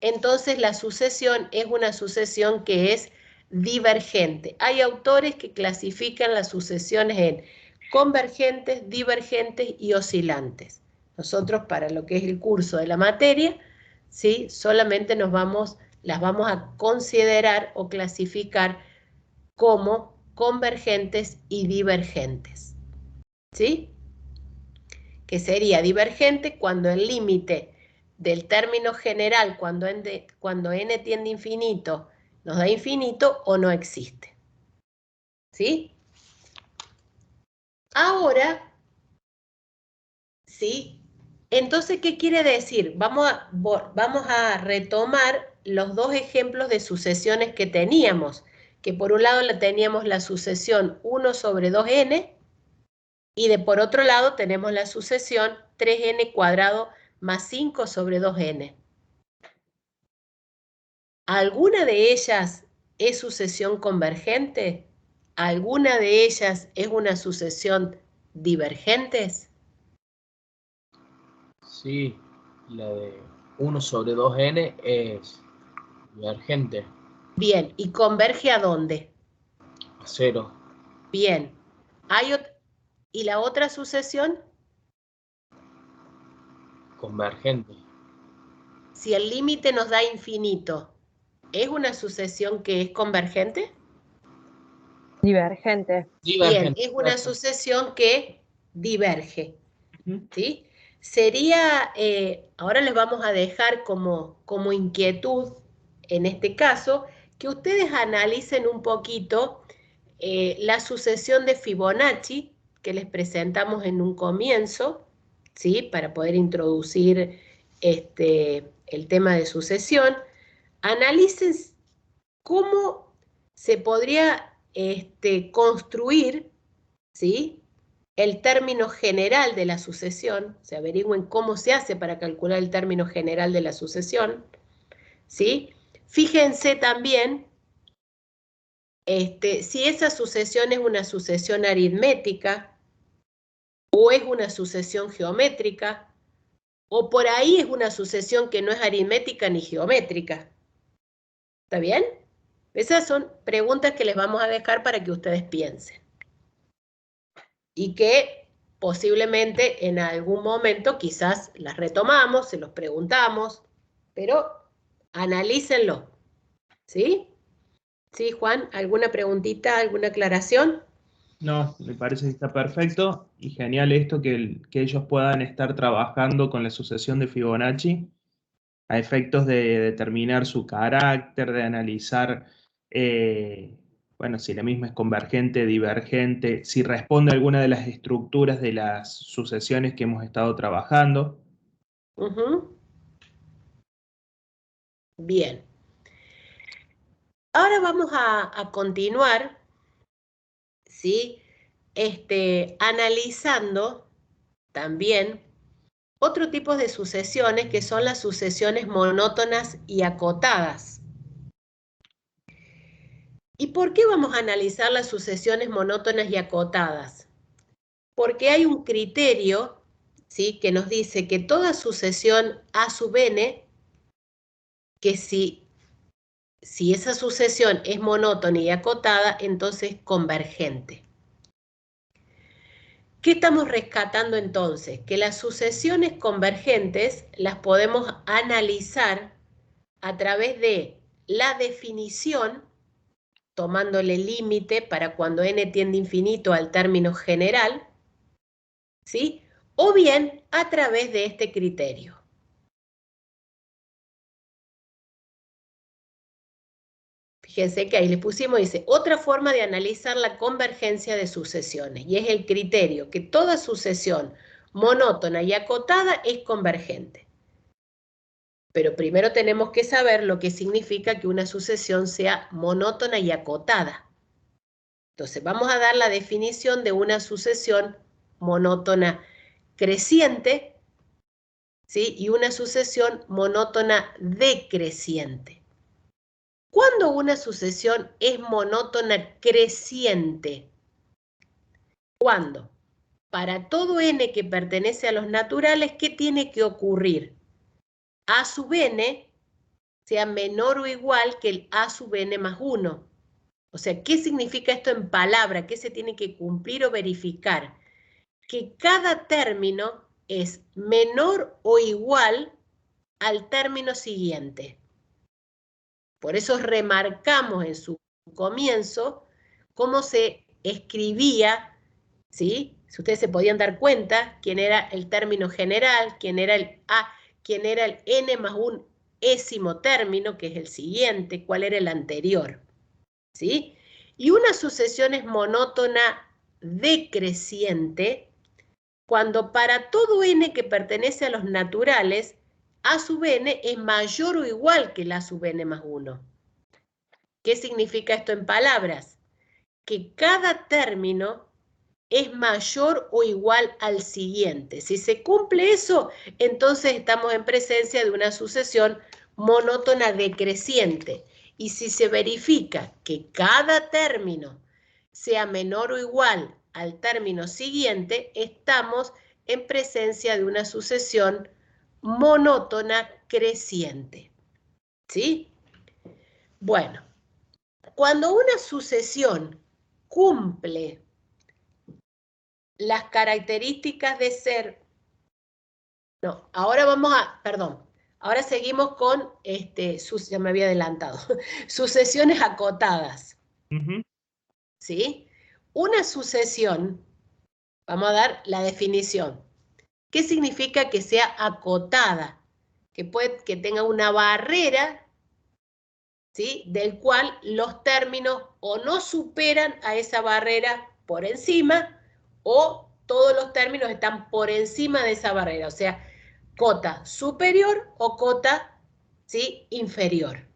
entonces la sucesión es una sucesión que es divergente. Hay autores que clasifican las sucesiones en convergentes, divergentes y oscilantes. Nosotros, para lo que es el curso de la materia, ¿sí? Solamente las vamos a considerar o clasificar como convergentes y divergentes. ¿Sí? Que sería divergente cuando el límite del término general, cuando n tiende a infinito, nos da infinito o no existe. ¿Sí? Ahora, ¿sí? Entonces, ¿qué quiere decir? Vamos a retomar los dos ejemplos de sucesiones que teníamos, que por un lado teníamos la sucesión 1 sobre 2n, y por otro lado tenemos la sucesión 3n cuadrado más 5 sobre 2n. ¿Alguna de ellas es sucesión convergente? ¿Alguna de ellas es una sucesión divergente?
Sí, la de 1 sobre 2n es divergente.
Bien, ¿y converge a dónde?
A 0.
Bien. ¿Y la otra sucesión?
Convergente.
Si el límite nos da infinito, ¿es una sucesión que es convergente?
Divergente.
Bien, es una sucesión que diverge. ¿Sí? sería, ahora les vamos a dejar como inquietud, en este caso, que ustedes analicen un poquito la sucesión de Fibonacci que les presentamos en un comienzo, ¿sí? Para poder introducir el tema de sucesión. Analicen cómo se podría construir, ¿sí?, el término general de la sucesión. Se averigüen cómo se hace para calcular el término general de la sucesión, ¿sí? Fíjense también si esa sucesión es una sucesión aritmética o es una sucesión geométrica, o por ahí es una sucesión que no es aritmética ni geométrica. ¿Está bien? Esas son preguntas que les vamos a dejar para que ustedes piensen. Y que posiblemente en algún momento quizás las retomamos, se los preguntamos, pero analícenlo. ¿Sí? ¿Sí, Juan? ¿Alguna preguntita, alguna aclaración?
No, me parece que está perfecto y genial esto que ellos puedan estar trabajando con la sucesión de Fibonacci a efectos de determinar su carácter, de analizar, bueno, si la misma es convergente, divergente, si responde a alguna de las estructuras de las sucesiones que hemos estado trabajando.
Bien. Ahora vamos a continuar, ¿sí? Analizando también otro tipo de sucesiones que son las sucesiones monótonas y acotadas. ¿Y por qué vamos a analizar las sucesiones monótonas y acotadas? Porque hay un criterio, ¿sí?, que nos dice que toda sucesión A sub n, que si esa sucesión es monótona y acotada, entonces es convergente. ¿Qué estamos rescatando entonces? Que las sucesiones convergentes las podemos analizar a través de la definición, tomándole límite para cuando n tiende a infinito al término general, ¿sí? O bien a través de este criterio. Fíjense que ahí le pusimos, dice, otra forma de analizar la convergencia de sucesiones, y es el criterio que toda sucesión monótona y acotada es convergente. Pero primero tenemos que saber lo que significa que una sucesión sea monótona y acotada. Entonces vamos a dar la definición de una sucesión monótona creciente, ¿sí?, y una sucesión monótona decreciente. ¿Cuándo una sucesión es monótona creciente? ¿Cuándo? Para todo n que pertenece a los naturales, ¿qué tiene que ocurrir? A sub n sea menor o igual que el a sub n más 1. O sea, ¿qué significa esto en palabra? ¿Qué se tiene que cumplir o verificar? Que cada término es menor o igual al término siguiente. Por eso remarcamos en su comienzo cómo se escribía, ¿sí? Si ustedes se podían dar cuenta, quién era el término general, quién era el A, quién era el n más un ésimo término, que es el siguiente, cuál era el anterior, ¿sí? Y una sucesión es monótona decreciente cuando para todo n que pertenece a los naturales, a sub n es mayor o igual que el a sub n más 1. ¿Qué significa esto en palabras? Que cada término es mayor o igual al siguiente. Si se cumple eso, entonces estamos en presencia de una sucesión monótona decreciente. Y si se verifica que cada término sea menor o igual al término siguiente, estamos en presencia de una sucesión monótona creciente. ¿Sí? Bueno, cuando una sucesión cumple las características de ser... No, ahora vamos a... Perdón. Ahora seguimos con... ya me había adelantado. Sucesiones acotadas. ¿Sí? Una sucesión, vamos a dar la definición. ¿Qué significa que sea acotada? Que tenga una barrera, ¿sí? Del cual los términos o no superan a esa barrera por encima o todos los términos están por encima de esa barrera. O sea, cota superior o cota, ¿sí? Inferior.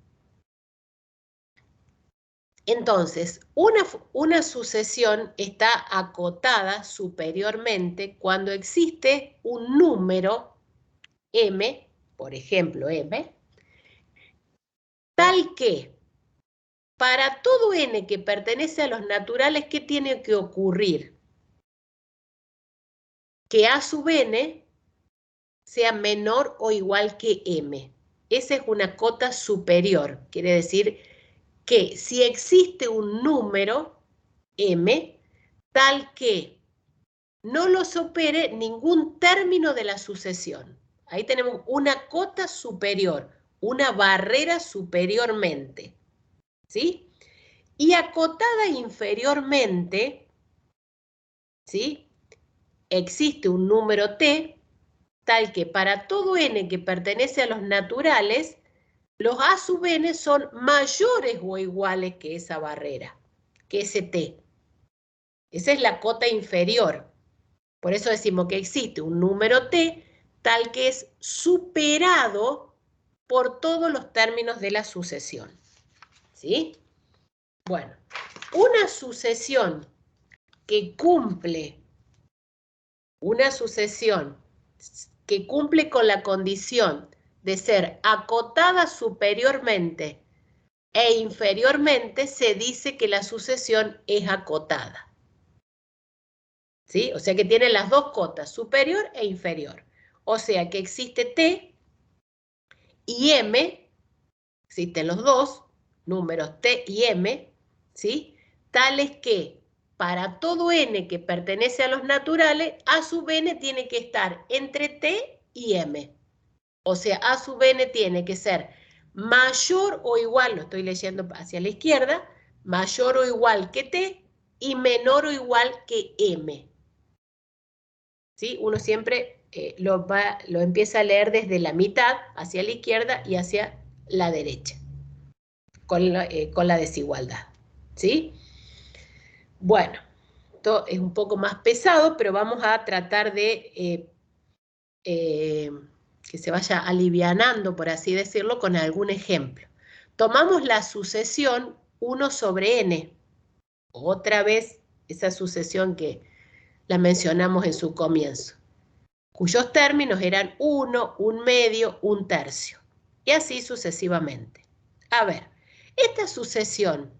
Entonces, una sucesión está acotada superiormente cuando existe un número m, por ejemplo m, tal que para todo n que pertenece a los naturales, ¿qué tiene que ocurrir? Que a sub n sea menor o igual que m. Esa es una cota superior, quiere decir que si existe un número m, tal que no lo supere ningún término de la sucesión. Ahí tenemos una cota superior, una barrera superiormente, ¿sí? Y acotada inferiormente, ¿sí? Existe un número t, tal que para todo n que pertenece a los naturales, los a sub n son mayores o iguales que esa barrera, que ese t. Esa es la cota inferior. Por eso decimos que existe un número t tal que es superado por todos los términos de la sucesión. ¿Sí? Bueno, una sucesión que cumple con la condición de ser acotada superiormente e inferiormente, se dice que la sucesión es acotada. ¿Sí? O sea que tiene las dos cotas, superior e inferior. O sea que existe T y M, existen los dos números T y M, ¿sí? Tales que para todo n que pertenece a los naturales, a sub n tiene que estar entre T y M. O sea, a sub n tiene que ser mayor o igual, lo estoy leyendo hacia la izquierda, mayor o igual que T y menor o igual que M. ¿Sí? Uno siempre lo empieza a leer desde la mitad, hacia la izquierda y hacia la derecha, con la desigualdad. ¿Sí? Bueno, esto es un poco más pesado, pero vamos a tratar de que se vaya alivianando, por así decirlo, con algún ejemplo. Tomamos la sucesión 1 sobre n. Otra vez esa sucesión que la mencionamos en su comienzo, cuyos términos eran 1, 1/2, 1/3, y así sucesivamente. A ver, esta sucesión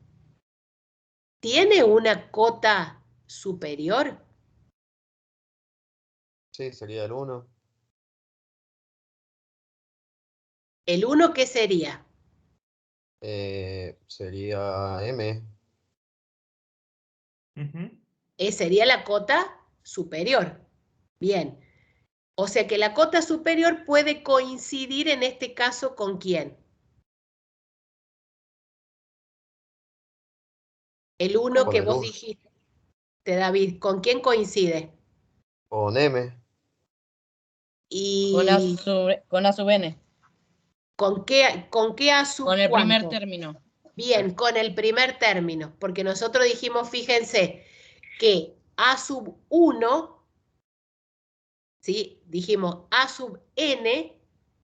¿tiene una cota superior?
Sí, sería el 1.
¿El 1 qué sería?
Sería M.
Sería la cota superior. Bien. O sea que la cota superior puede coincidir en este caso ¿con quién? El 1 que vos dijiste, David, ¿con quién coincide?
Con M.
Y
con a sub n.
¿Con qué a sub
Con el primer
cuánto?
término.
Bien, con el primer término, porque nosotros dijimos, fíjense, que a sub 1, ¿sí? Dijimos a sub n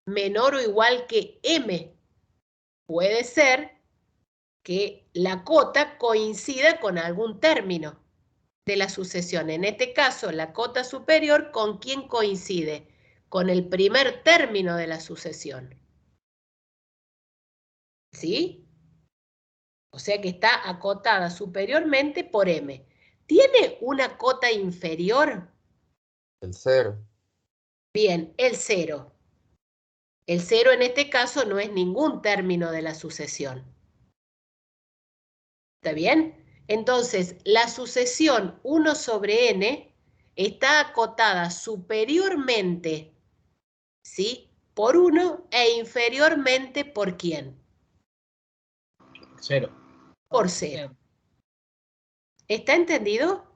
menor o igual que m. Puede ser que la cota coincida con algún término de la sucesión. En este caso, la cota superior, ¿con quién coincide? Con el primer término de la sucesión. ¿Sí? O sea que está acotada superiormente por M. ¿Tiene una cota inferior?
El 0.
Bien, el 0. El 0 en este caso no es ningún término de la sucesión. ¿Está bien? Entonces, la sucesión 1 sobre n está acotada superiormente, ¿sí? Por 1 e inferiormente ¿por quién?
0.
Por 0. ¿Está entendido?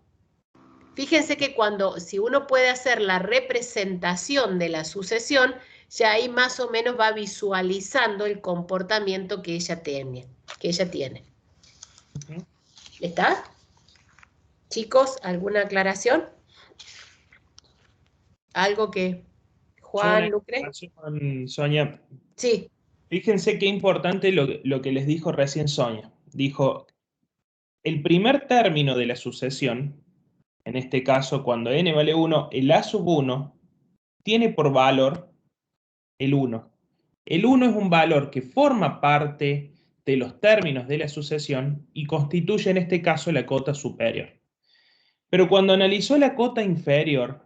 Fíjense que si uno puede hacer la representación de la sucesión, ya ahí más o menos va visualizando el comportamiento que ella tiene. ¿Está? Chicos, ¿alguna aclaración? ¿Algo que Juan, Lucre?
Sonia.
Sí.
Fíjense qué importante lo que les dijo recién Sonia. Dijo, el primer término de la sucesión, en este caso cuando n vale 1, el a sub 1 tiene por valor el 1. El 1 es un valor que forma parte de los términos de la sucesión y constituye en este caso la cota superior. Pero cuando analizó la cota inferior,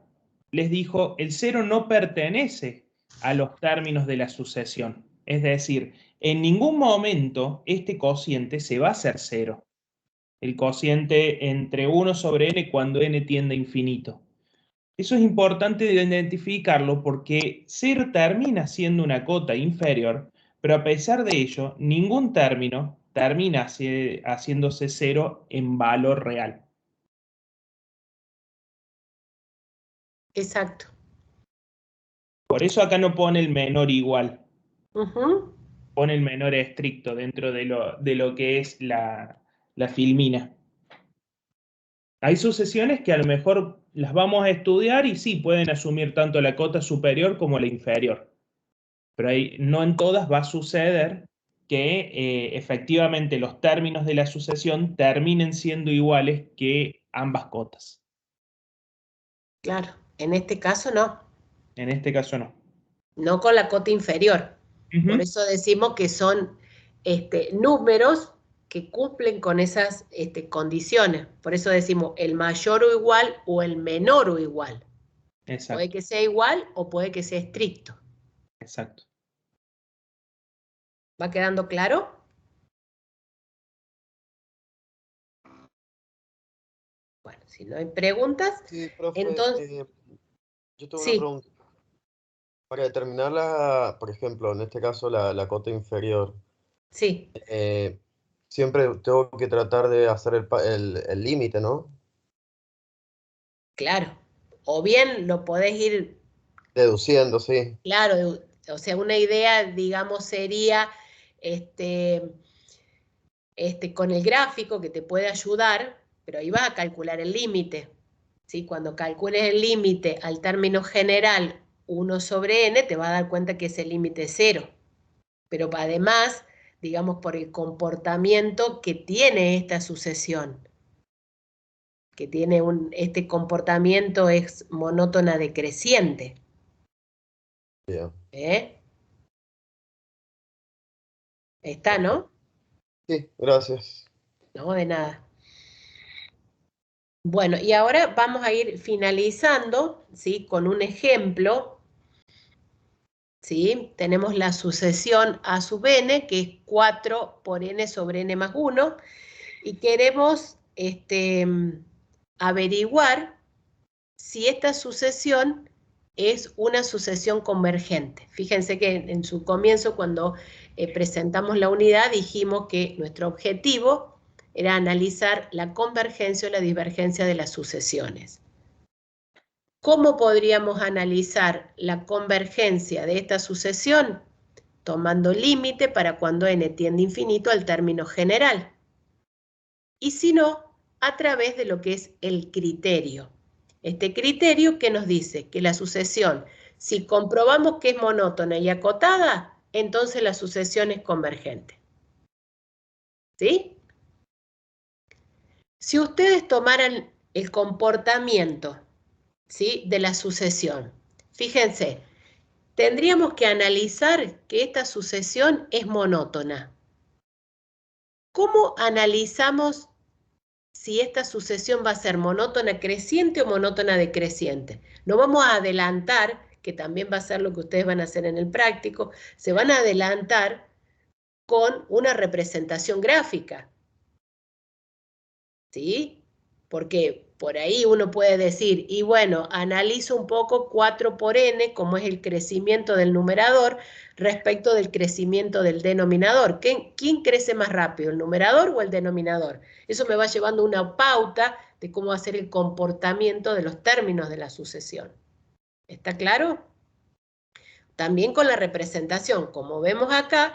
les dijo, el 0 no pertenece a los términos de la sucesión. Es decir, en ningún momento este cociente se va a hacer 0. El cociente entre 1 sobre n cuando n tiende a infinito. Eso es importante de identificarlo porque 0 termina siendo una cota inferior, pero a pesar de ello, ningún término termina haciéndose 0 en valor real.
Exacto.
Por eso acá no pone el menor igual.
Uh-huh.
Pone el menor estricto dentro de lo que es la filmina. Hay sucesiones que a lo mejor las vamos a estudiar y sí pueden asumir tanto la cota superior como la inferior. Pero no en todas va a suceder que efectivamente los términos de la sucesión terminen siendo iguales que ambas cotas.
Claro, en este caso no.
En este caso no.
No con la cota inferior. Por eso decimos que son números que cumplen con esas condiciones. Por eso decimos el mayor o igual o el menor o igual.
Exacto.
Puede que sea igual o puede que sea estricto.
Exacto.
¿Va quedando claro? Bueno, si no hay preguntas,
sí, profe,
entonces...
yo tengo
sí.
una pregunta. Para determinar por ejemplo, en este caso la cota inferior,
sí.
Siempre tengo que tratar de hacer el límite, ¿no?
Claro. O bien lo podés ir...
deduciendo, sí.
Claro, o sea, una idea, digamos, sería con el gráfico que te puede ayudar, pero ahí vas a calcular el límite. ¿Sí? Cuando calcules el límite al término general 1 sobre n, te vas a dar cuenta que ese límite es 0. Pero además, digamos, por el comportamiento que tiene esta sucesión, que tiene este comportamiento es monótona decreciente.
Bien.
Está, ¿no?
Sí, gracias.
No, de nada. Bueno, y ahora vamos a ir finalizando, ¿sí? Con un ejemplo, ¿sí? Tenemos la sucesión a sub n, que es 4 por n sobre n más 1, y queremos averiguar si esta sucesión es una sucesión convergente. Fíjense que en su comienzo, cuando presentamos la unidad, dijimos que nuestro objetivo era analizar la convergencia o la divergencia de las sucesiones. ¿Cómo podríamos analizar la convergencia de esta sucesión? Tomando límite para cuando n tiende a infinito al término general. Y si no, a través de lo que es el criterio. Este criterio que nos dice que la sucesión, si comprobamos que es monótona y acotada, entonces la sucesión es convergente. ¿Sí? Si ustedes tomaran el comportamiento, ¿sí?, de la sucesión, fíjense, tendríamos que analizar que esta sucesión es monótona. ¿Cómo analizamos si esta sucesión va a ser monótona creciente o monótona decreciente? No vamos a adelantar, que también va a ser lo que ustedes van a hacer en el práctico, se van a adelantar con una representación gráfica. ¿Sí? Porque por ahí uno puede decir, y bueno, analizo un poco 4 por n, como es el crecimiento del numerador, respecto del crecimiento del denominador. ¿Quién crece más rápido, el numerador o el denominador? Eso me va llevando una pauta de cómo va a ser el comportamiento de los términos de la sucesión. ¿Está claro? También con la representación, como vemos acá,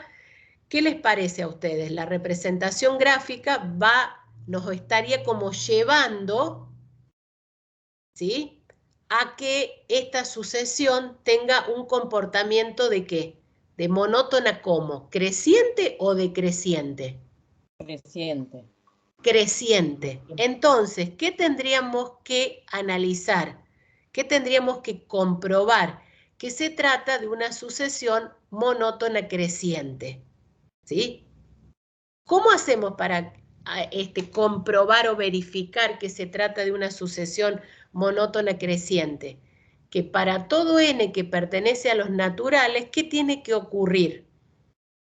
¿qué les parece a ustedes? La representación gráfica nos estaría como llevando, ¿sí?, a que esta sucesión tenga un comportamiento de ¿qué? De monótona como, ¿creciente o decreciente?
Creciente.
Creciente. Entonces, ¿qué tendríamos que analizar? ¿Qué tendríamos que comprobar? Que se trata de una sucesión monótona creciente. ¿Sí? ¿Cómo hacemos para comprobar o verificar que se trata de una sucesión monótona creciente? Que para todo n que pertenece a los naturales, ¿qué tiene que ocurrir?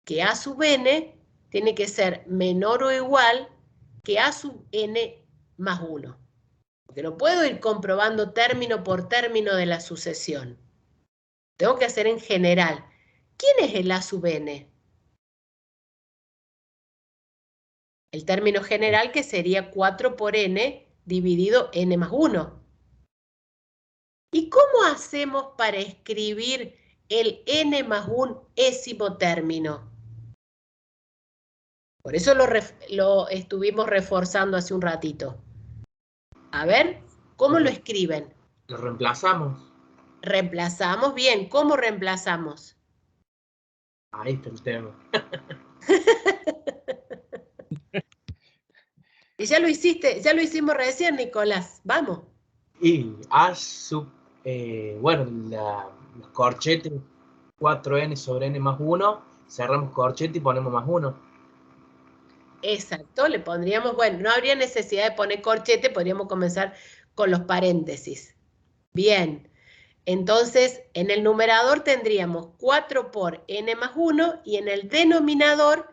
Que a sub n tiene que ser menor o igual que a sub n más 1. Porque no puedo ir comprobando término por término de la sucesión. Tengo que hacer en general. ¿Quién es el a sub n? El término general, que sería 4 por n dividido n más 1. ¿Y cómo hacemos para escribir el n más 1º término? Por eso lo estuvimos reforzando hace un ratito. A ver, ¿cómo lo escriben?
Lo reemplazamos.
Reemplazamos, bien. ¿Cómo reemplazamos?
Ahí está el tema.
Y ya lo hiciste, ya lo hicimos recién, Nicolás. Vamos.
Y a sub, bueno, los corchetes 4n sobre n más 1, cerramos corchete y ponemos más 1.
Exacto, le pondríamos, bueno, no habría necesidad de poner corchete, podríamos comenzar con los paréntesis. Bien, entonces en el numerador tendríamos 4 por n más 1 y en el denominador,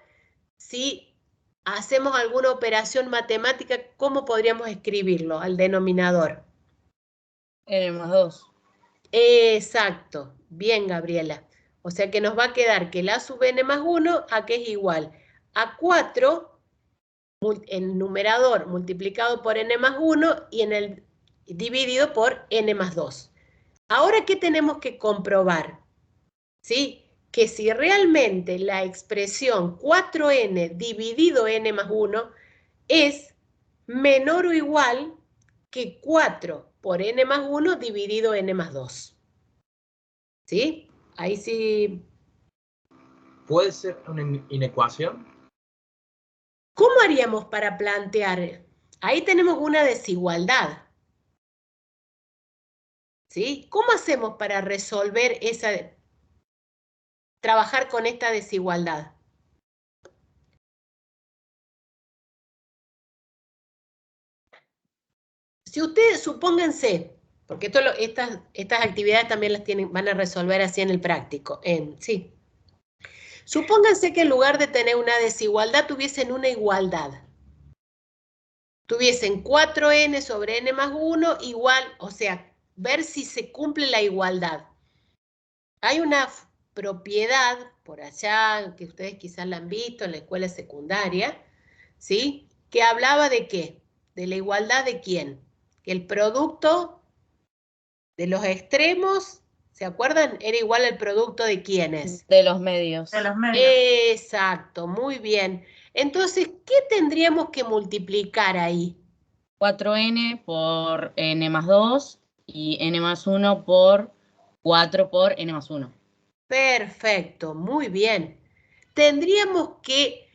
si hacemos alguna operación matemática, ¿cómo podríamos escribirlo al denominador?
N más 2.
Exacto, bien, Gabriela. O sea que nos va a quedar que la sub n más 1 a que es igual a 4 en numerador multiplicado por n más 1 y en el dividido por n más 2. Ahora, ¿qué tenemos que comprobar? ¿Sí? Que si realmente la expresión 4n dividido n más 1 es menor o igual que 4 por n más 1 dividido n más 2. ¿Sí? Ahí sí.
¿Puede ser una inecuación?
¿Cómo haríamos para plantear? Ahí tenemos una desigualdad. ¿Sí? ¿Cómo hacemos para resolver trabajar con esta desigualdad? Si ustedes, supónganse, porque estas actividades también las van a resolver así en el práctico. Sí. Supónganse que en lugar de tener una desigualdad, tuviesen una igualdad. Tuviesen 4n sobre n más 1 igual, o sea, ver si se cumple la igualdad. Hay una propiedad por allá, que ustedes quizás la han visto en la escuela secundaria, ¿sí? Que hablaba de ¿qué? De la igualdad de quién. Que el producto de los extremos, ¿se acuerdan? Era igual al producto de quiénes.
De los medios.
De los medios.
Exacto, muy bien. Entonces, ¿qué tendríamos que multiplicar ahí?
4n por n más 2 y n más 1 por 4 por n más 1.
Perfecto, muy bien. Tendríamos que,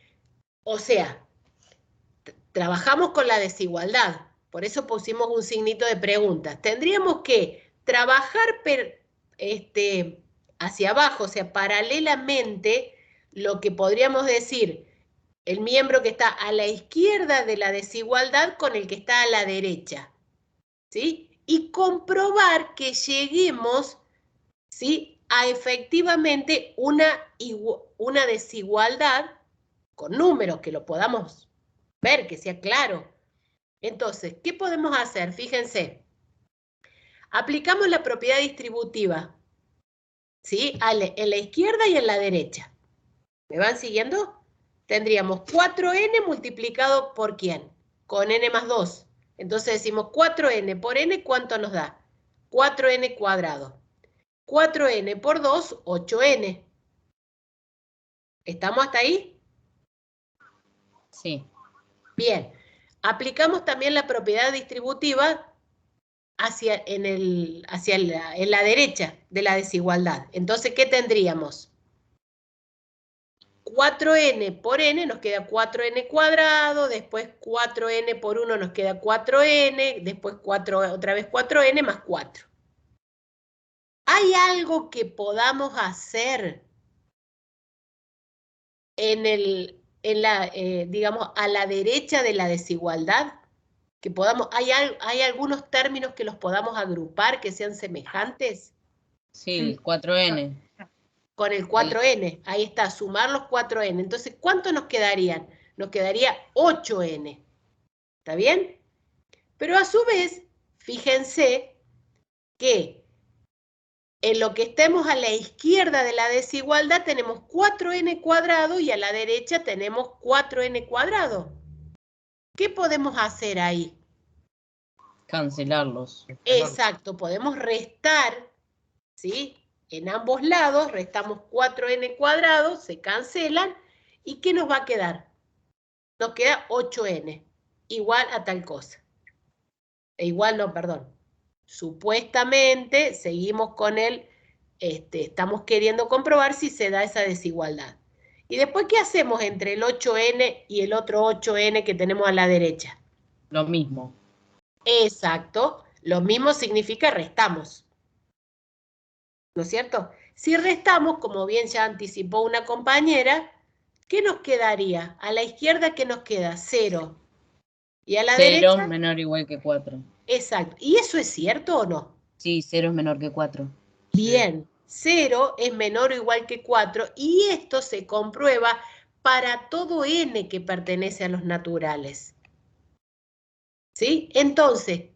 o sea, trabajamos con la desigualdad, por eso pusimos un signito de preguntas. Tendríamos que trabajar hacia abajo, o sea, paralelamente, lo que podríamos decir, el miembro que está a la izquierda de la desigualdad con el que está a la derecha, ¿sí? Y comprobar que lleguemos, ¿sí?, a efectivamente una desigualdad con números que lo podamos ver, que sea claro. Entonces, ¿qué podemos hacer? Fíjense. Aplicamos la propiedad distributiva, ¿sí? En la izquierda y en la derecha. ¿Me van siguiendo? Tendríamos 4n multiplicado por ¿quién? Con n más 2. Entonces decimos 4n por n, ¿cuánto nos da? 4n cuadrado. 4n por 2, 8n. ¿Estamos hasta ahí?
Sí.
Bien. Aplicamos también la propiedad distributiva en la derecha de la desigualdad. Entonces, ¿qué tendríamos? 4n por n nos queda 4n cuadrado, después 4n por 1 nos queda 4n, después otra vez 4n más 4. ¿Hay algo que podamos hacer digamos, a la derecha de la desigualdad? ¿Hay algunos términos que los podamos agrupar que sean semejantes?
Sí, 4n.
Con el 4n, ahí está, sumar los 4n. Entonces, ¿cuánto nos quedarían? Nos quedaría 8n. ¿Está bien? Pero a su vez, fíjense que en lo que estemos a la izquierda de la desigualdad tenemos 4n cuadrado y a la derecha tenemos 4n cuadrado. ¿Qué podemos hacer ahí?
Cancelarlos.
Exacto, podemos restar, ¿sí? En ambos lados restamos 4n cuadrado, se cancelan, ¿y qué nos va a quedar? Nos queda 8n, igual a tal cosa. Igual no, perdón. Supuestamente seguimos con estamos queriendo comprobar si se da esa desigualdad. ¿Y después qué hacemos entre el 8n y el otro 8n que tenemos a la derecha?
Lo mismo.
Exacto, lo mismo significa restamos. ¿No es cierto? Si restamos, como bien ya anticipó una compañera, ¿qué nos quedaría? A la izquierda, ¿qué nos queda? 0. ¿Y a la
0
derecha?
menor o igual que 4.
Exacto. ¿Y eso es cierto o no?
Sí, 0 es menor que 4.
Bien, 0 es menor o igual que 4 y esto se comprueba para todo n que pertenece a los naturales. ¿Sí? Entonces,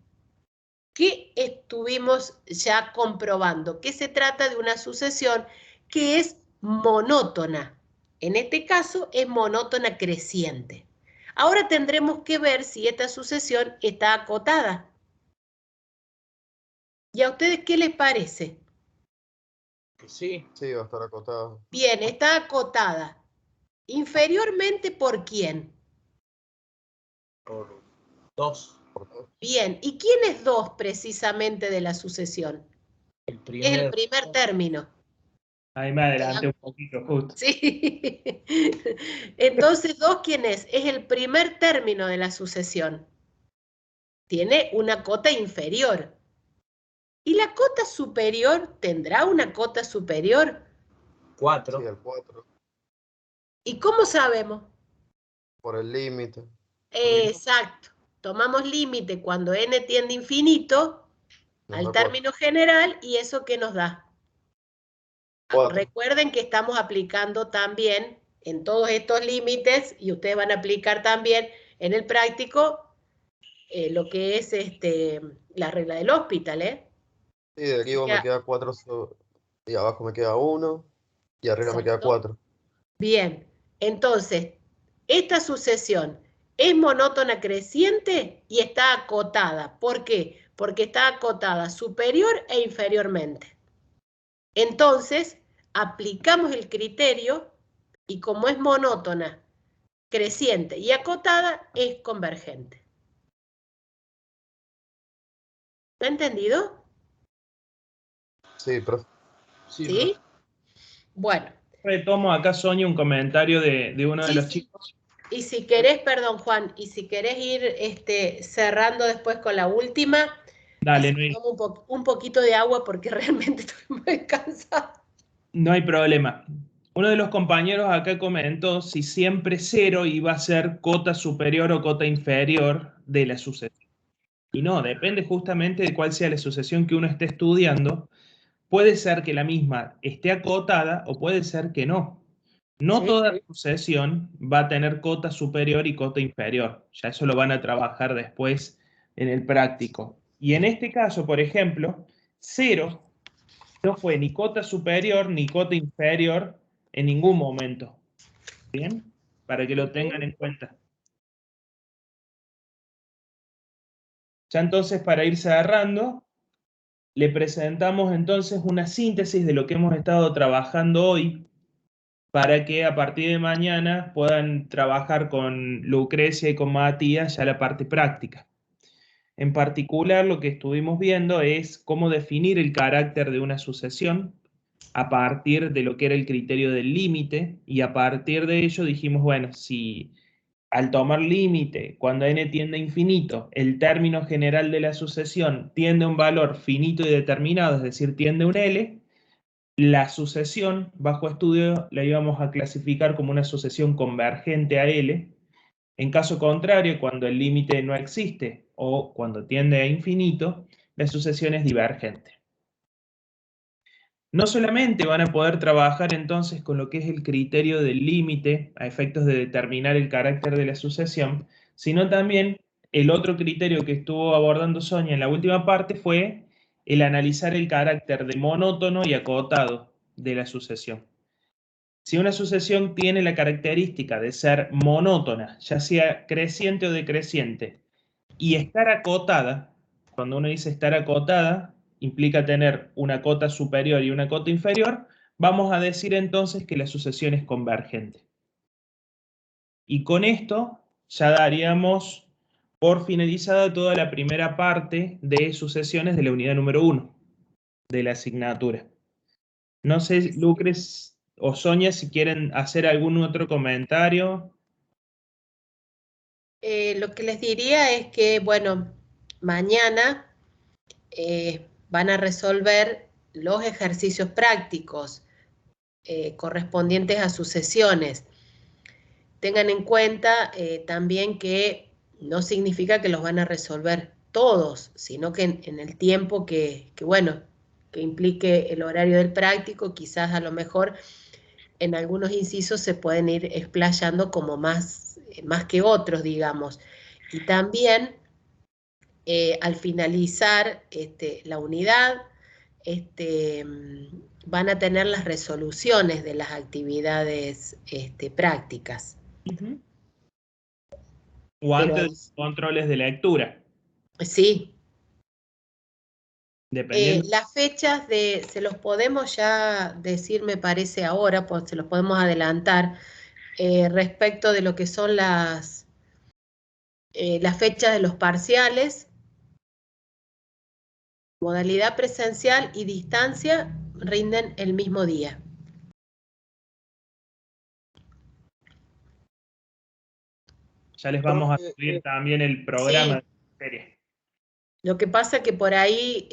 ¿qué estuvimos ya comprobando? Que se trata de una sucesión que es monótona. En este caso es monótona creciente. Ahora tendremos que ver si esta sucesión está acotada. ¿Y a ustedes qué les parece?
Sí.
Sí, va a estar acotado.
Bien, está acotada. ¿Inferiormente por quién?
Por 2.
Bien, ¿y quién es 2 precisamente de la sucesión? Es el primer término.
Ahí me adelanté un poquito, justo.
Sí. Entonces, 2, ¿quién es? Es el primer término de la sucesión. Tiene una cota inferior. ¿Y la cota superior tendrá una cota superior?
4.
Sí, el 4.
¿Y cómo sabemos?
Por el límite.
Exacto. Tomamos límite cuando n tiende a infinito al término general y eso ¿qué nos da?
4.
Recuerden que estamos aplicando también en todos estos límites y ustedes van a aplicar también en el práctico lo que es la regla del hospital, ¿eh?
Sí, de arriba me queda 4 y abajo me queda 1 y arriba me queda 4.
Bien, entonces, esta sucesión es monótona creciente y está acotada. ¿Por qué? Porque está acotada superior e inferiormente. Entonces, aplicamos el criterio y como es monótona, creciente y acotada, es convergente. ¿Está entendido?
Sí, profe.
¿Sí? Bueno.
Retomo acá, Sonia, un comentario de uno de los chicos.
Y si querés, perdón, Juan, y si querés ir cerrando después con la última,
dale,
tomo un poquito de agua porque realmente estoy muy cansada.
No hay problema. Uno de los compañeros acá comentó si siempre 0 iba a ser cota superior o cota inferior de la sucesión. Y no, depende justamente de cuál sea la sucesión que uno esté estudiando. Puede ser que la misma esté acotada o puede ser que no. No
Sí.
toda sucesión va a tener cota superior y cota inferior. Ya eso lo van a trabajar después en el práctico. Y en este caso, por ejemplo, 0 no fue ni cota superior ni cota inferior en ningún momento. ¿Bien? Para que lo tengan en cuenta. Ya entonces, para ir cerrando, le presentamos entonces una síntesis de lo que hemos estado trabajando hoy, para que a partir de mañana puedan trabajar con Lucrecia y con Matías ya la parte práctica. En particular, lo que estuvimos viendo es cómo definir el carácter de una sucesión a partir de lo que era el criterio del límite, y a partir de ello dijimos, bueno, si al tomar límite, cuando n tiende a infinito, el término general de la sucesión tiende a un valor finito y determinado, es decir, tiende a un L, la sucesión bajo estudio la íbamos a clasificar como una sucesión convergente a L. En caso contrario, cuando el límite no existe o cuando tiende a infinito, la sucesión es divergente. No solamente van a poder trabajar entonces con lo que es el criterio del límite a efectos de determinar el carácter de la sucesión, sino también el otro criterio que estuvo abordando Sonia en la última parte fue el analizar el carácter de monótono y acotado de la sucesión. Si una sucesión tiene la característica de ser monótona, ya sea creciente o decreciente, y estar acotada, cuando uno dice estar acotada, implica tener una cota superior y una cota inferior, vamos a decir entonces que la sucesión es convergente. Y con esto ya daríamos por finalizada toda la primera parte de sucesiones de la unidad número 1 de la asignatura. No sé, Lucres o Sonia, si quieren hacer algún otro comentario.
Lo que les diría es que, bueno, mañana van a resolver los ejercicios prácticos correspondientes a sucesiones. Tengan en cuenta también que no significa que los van a resolver todos, sino que en el tiempo que implique el horario del práctico, quizás a lo mejor en algunos incisos se pueden ir explayando como más que otros, digamos. Y también al finalizar la unidad, van a tener las resoluciones de las actividades prácticas.
O antes de los controles de lectura.
Sí.
Dependiendo.
Las fechas se los podemos ya decir, me parece ahora, pues se los podemos adelantar respecto de lo que son las fechas de los parciales. Modalidad presencial y distancia rinden el mismo día.
Ya les vamos a subir también el programa de serie.
Lo que pasa que por ahí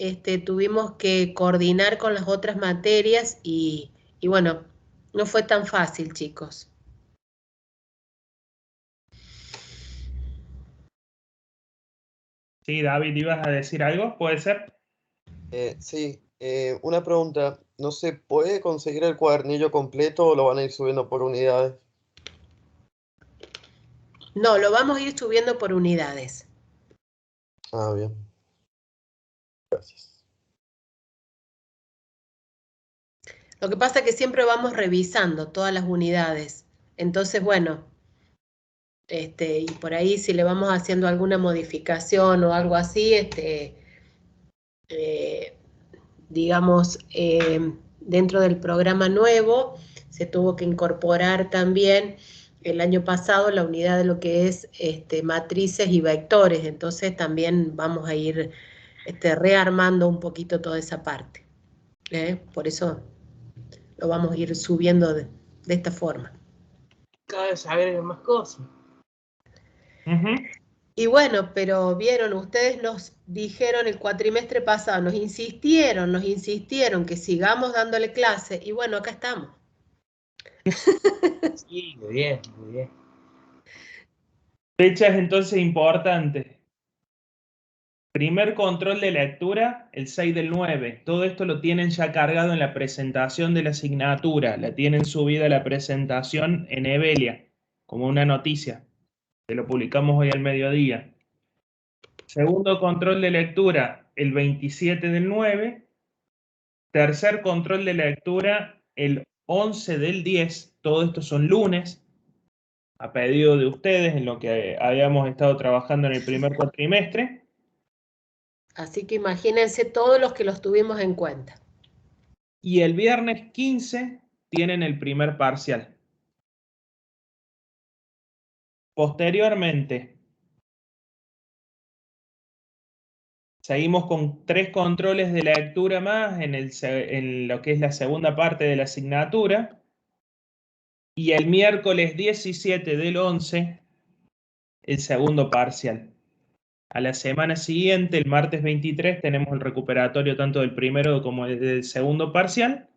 tuvimos que coordinar con las otras materias y bueno, no fue tan fácil, chicos.
Sí, David, ¿ibas a decir algo? ¿Puede ser?
Sí, una pregunta. ¿No se puede conseguir el cuadernillo completo o lo van a ir subiendo por unidades?
No, lo vamos a ir subiendo por unidades.
Ah, bien. Gracias.
Lo que pasa es que siempre vamos revisando todas las unidades. Entonces, bueno, y por ahí si le vamos haciendo alguna modificación o algo así, digamos, dentro del programa nuevo se tuvo que incorporar también el año pasado la unidad de lo que es matrices y vectores, entonces también vamos a ir rearmando un poquito toda esa parte. Por eso lo vamos a ir subiendo de esta forma.
Cada vez agregan más cosas.
Y bueno, pero vieron, ustedes nos dijeron el cuatrimestre pasado, nos insistieron que sigamos dándole clase y bueno, acá estamos.
Sí, muy bien, muy bien.
Fechas entonces importantes. Primer control de lectura, el 6 del 9. Todo esto lo tienen ya cargado en la presentación de la asignatura. La tienen subida a la presentación en Evelia, como una noticia. Se lo publicamos hoy al mediodía. Segundo control de lectura, el 27 del 9. Tercer control de lectura, el 11 del 10. Todo esto son lunes, a pedido de ustedes, en lo que habíamos estado trabajando en el primer cuatrimestre.
Así que imagínense todos los que los tuvimos en cuenta.
Y el viernes 15 tienen el primer parcial. Posteriormente, seguimos con 3 controles de lectura más en lo que es la segunda parte de la asignatura. Y el miércoles 17 del 11, el segundo parcial. A la semana siguiente, el martes 23, tenemos el recuperatorio tanto del primero como del segundo parcial.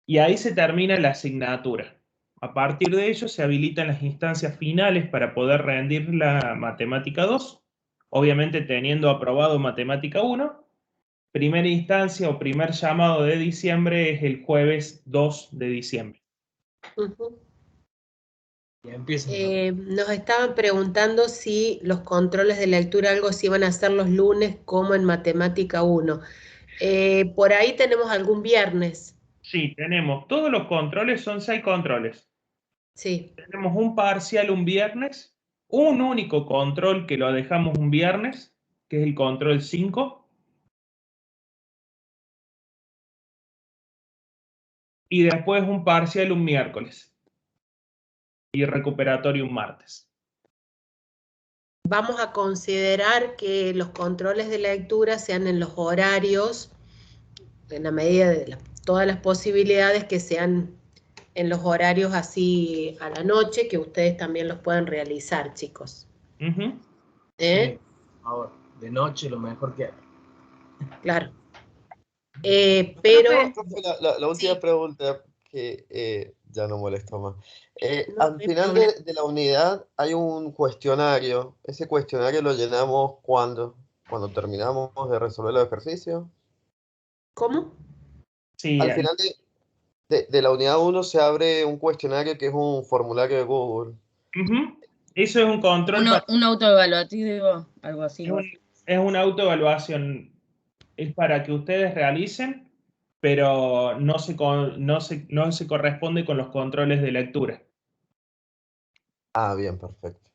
Y ahí se termina la asignatura. A partir de ello se habilitan las instancias finales para poder rendir la matemática 2, obviamente teniendo aprobado matemática 1. Primera instancia o primer llamado de diciembre es el jueves 2 de diciembre.
Nos estaban preguntando si los controles de lectura algo se iban a hacer los lunes como en matemática 1. Por ahí tenemos algún viernes.
Sí, tenemos. Todos los controles son 6 controles.
Sí.
Tenemos un parcial un viernes, un único control que lo dejamos un viernes, que es el control 5. Y después un parcial un miércoles. Y recuperatorio un martes.
Vamos a considerar que los controles de lectura sean en los horarios, en la medida de todas las posibilidades que sean en los horarios así a la noche, que ustedes también los puedan realizar, chicos.
Sí, ahora, de noche lo mejor que hay.
Claro. Pero...
Profe, la última pregunta, que ya no molesto más.
No,
al final de la unidad hay un cuestionario. ¿Ese cuestionario lo llenamos cuando terminamos de resolver los ejercicios?
¿Cómo?
Sí.
Al final de la unidad 1 se abre un cuestionario que es un formulario de Google.
Eso es un control.
Un autoevaluativo, algo así.
Es una autoevaluación. Es para que ustedes realicen, pero no se corresponde con los controles de lectura.
Ah, bien, perfecto.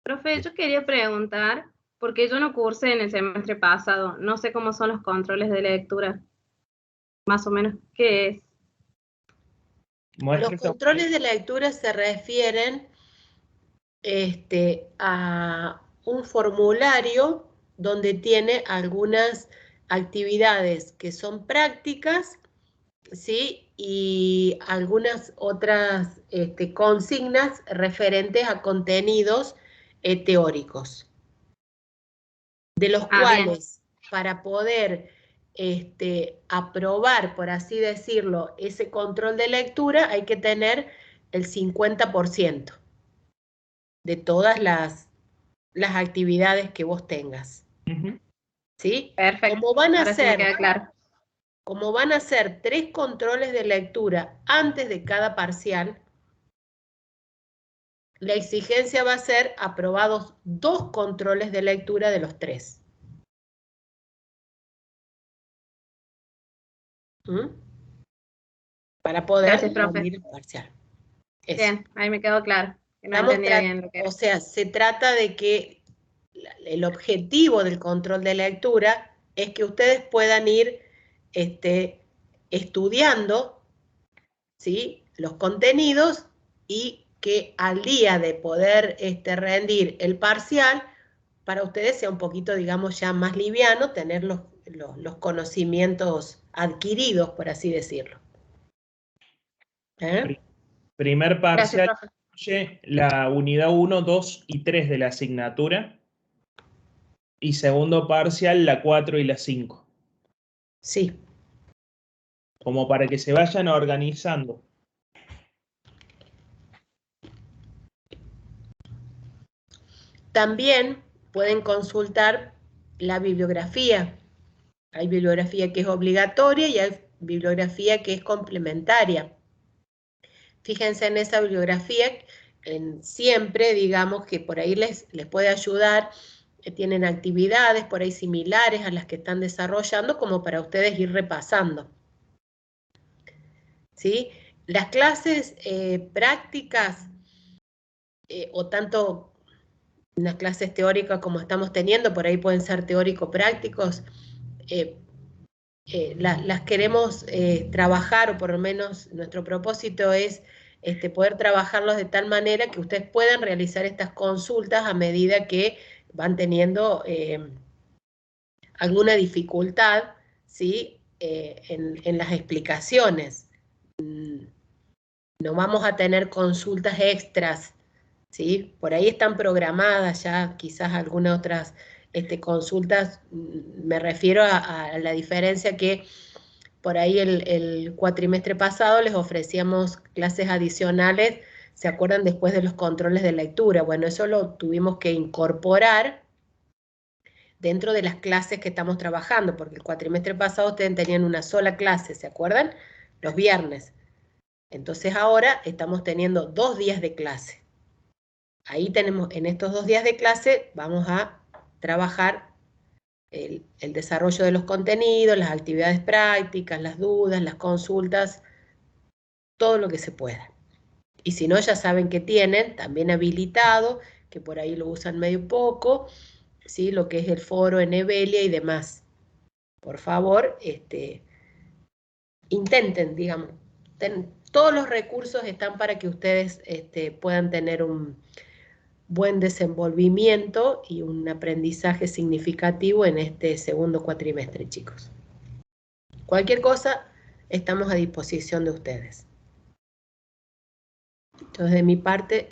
Profe, yo quería preguntar, porque yo no cursé en el semestre pasado, no sé cómo son los controles de lectura. Más o menos, ¿qué es?
Los controles de lectura se refieren a un formulario donde tiene algunas actividades que son prácticas, ¿sí? Y algunas otras consignas referentes a contenidos teóricos, de los cuales, para poder aprobar, por así decirlo, ese control de lectura, hay que tener el 50% de todas las actividades que vos tengas. ¿Sí?
Perfecto.
Como van a ser 3 controles de lectura antes de cada parcial, la exigencia va a ser aprobados 2 controles de lectura de los 3. Para poder rendir el parcial. Eso.
Bien, ahí me quedó claro. No entendía bien lo que era.
O sea, se trata de que el objetivo del control de lectura es que ustedes puedan ir estudiando, ¿sí?, los contenidos, y que al día de poder rendir el parcial, para ustedes sea un poquito, digamos, ya más liviano tener los conocimientos adquiridos, por así decirlo.
Primer parcial, la unidad 1, 2 y 3 de la asignatura. Y segundo parcial, la 4 y la 5.
Sí.
Como para que se vayan organizando.
También pueden consultar la bibliografía. Hay bibliografía que es obligatoria y hay bibliografía que es complementaria. Fíjense en esa bibliografía, siempre digamos que por ahí les puede ayudar, tienen actividades por ahí similares a las que están desarrollando como para ustedes ir repasando. ¿Sí? Las clases prácticas, o tanto unas clases teóricas como estamos teniendo, por ahí pueden ser teórico-prácticos, las queremos trabajar, o por lo menos nuestro propósito es poder trabajarlos de tal manera que ustedes puedan realizar estas consultas a medida que van teniendo alguna dificultad, ¿sí? En las explicaciones. No vamos a tener consultas extras, ¿sí? Por ahí están programadas ya quizás algunas otras consultas. Me refiero a la diferencia que por ahí el cuatrimestre pasado les ofrecíamos clases adicionales, ¿se acuerdan? Después de los controles de lectura. Bueno, eso lo tuvimos que incorporar dentro de las clases que estamos trabajando, porque el cuatrimestre pasado ustedes tenían una sola clase, ¿se acuerdan? Los viernes. Entonces ahora estamos teniendo 2 días de clase. Ahí tenemos, en estos 2 días de clase, vamos a trabajar el desarrollo de los contenidos, las actividades prácticas, las dudas, las consultas, todo lo que se pueda. Y si no, ya saben que tienen también habilitado, que por ahí lo usan medio poco, ¿sí? Lo que es el foro en Evelia y demás. Por favor, intenten, digamos, todos los recursos están para que ustedes puedan tener un buen desenvolvimiento y un aprendizaje significativo en este segundo cuatrimestre, chicos. Cualquier cosa, estamos a disposición de ustedes. Entonces, de mi parte,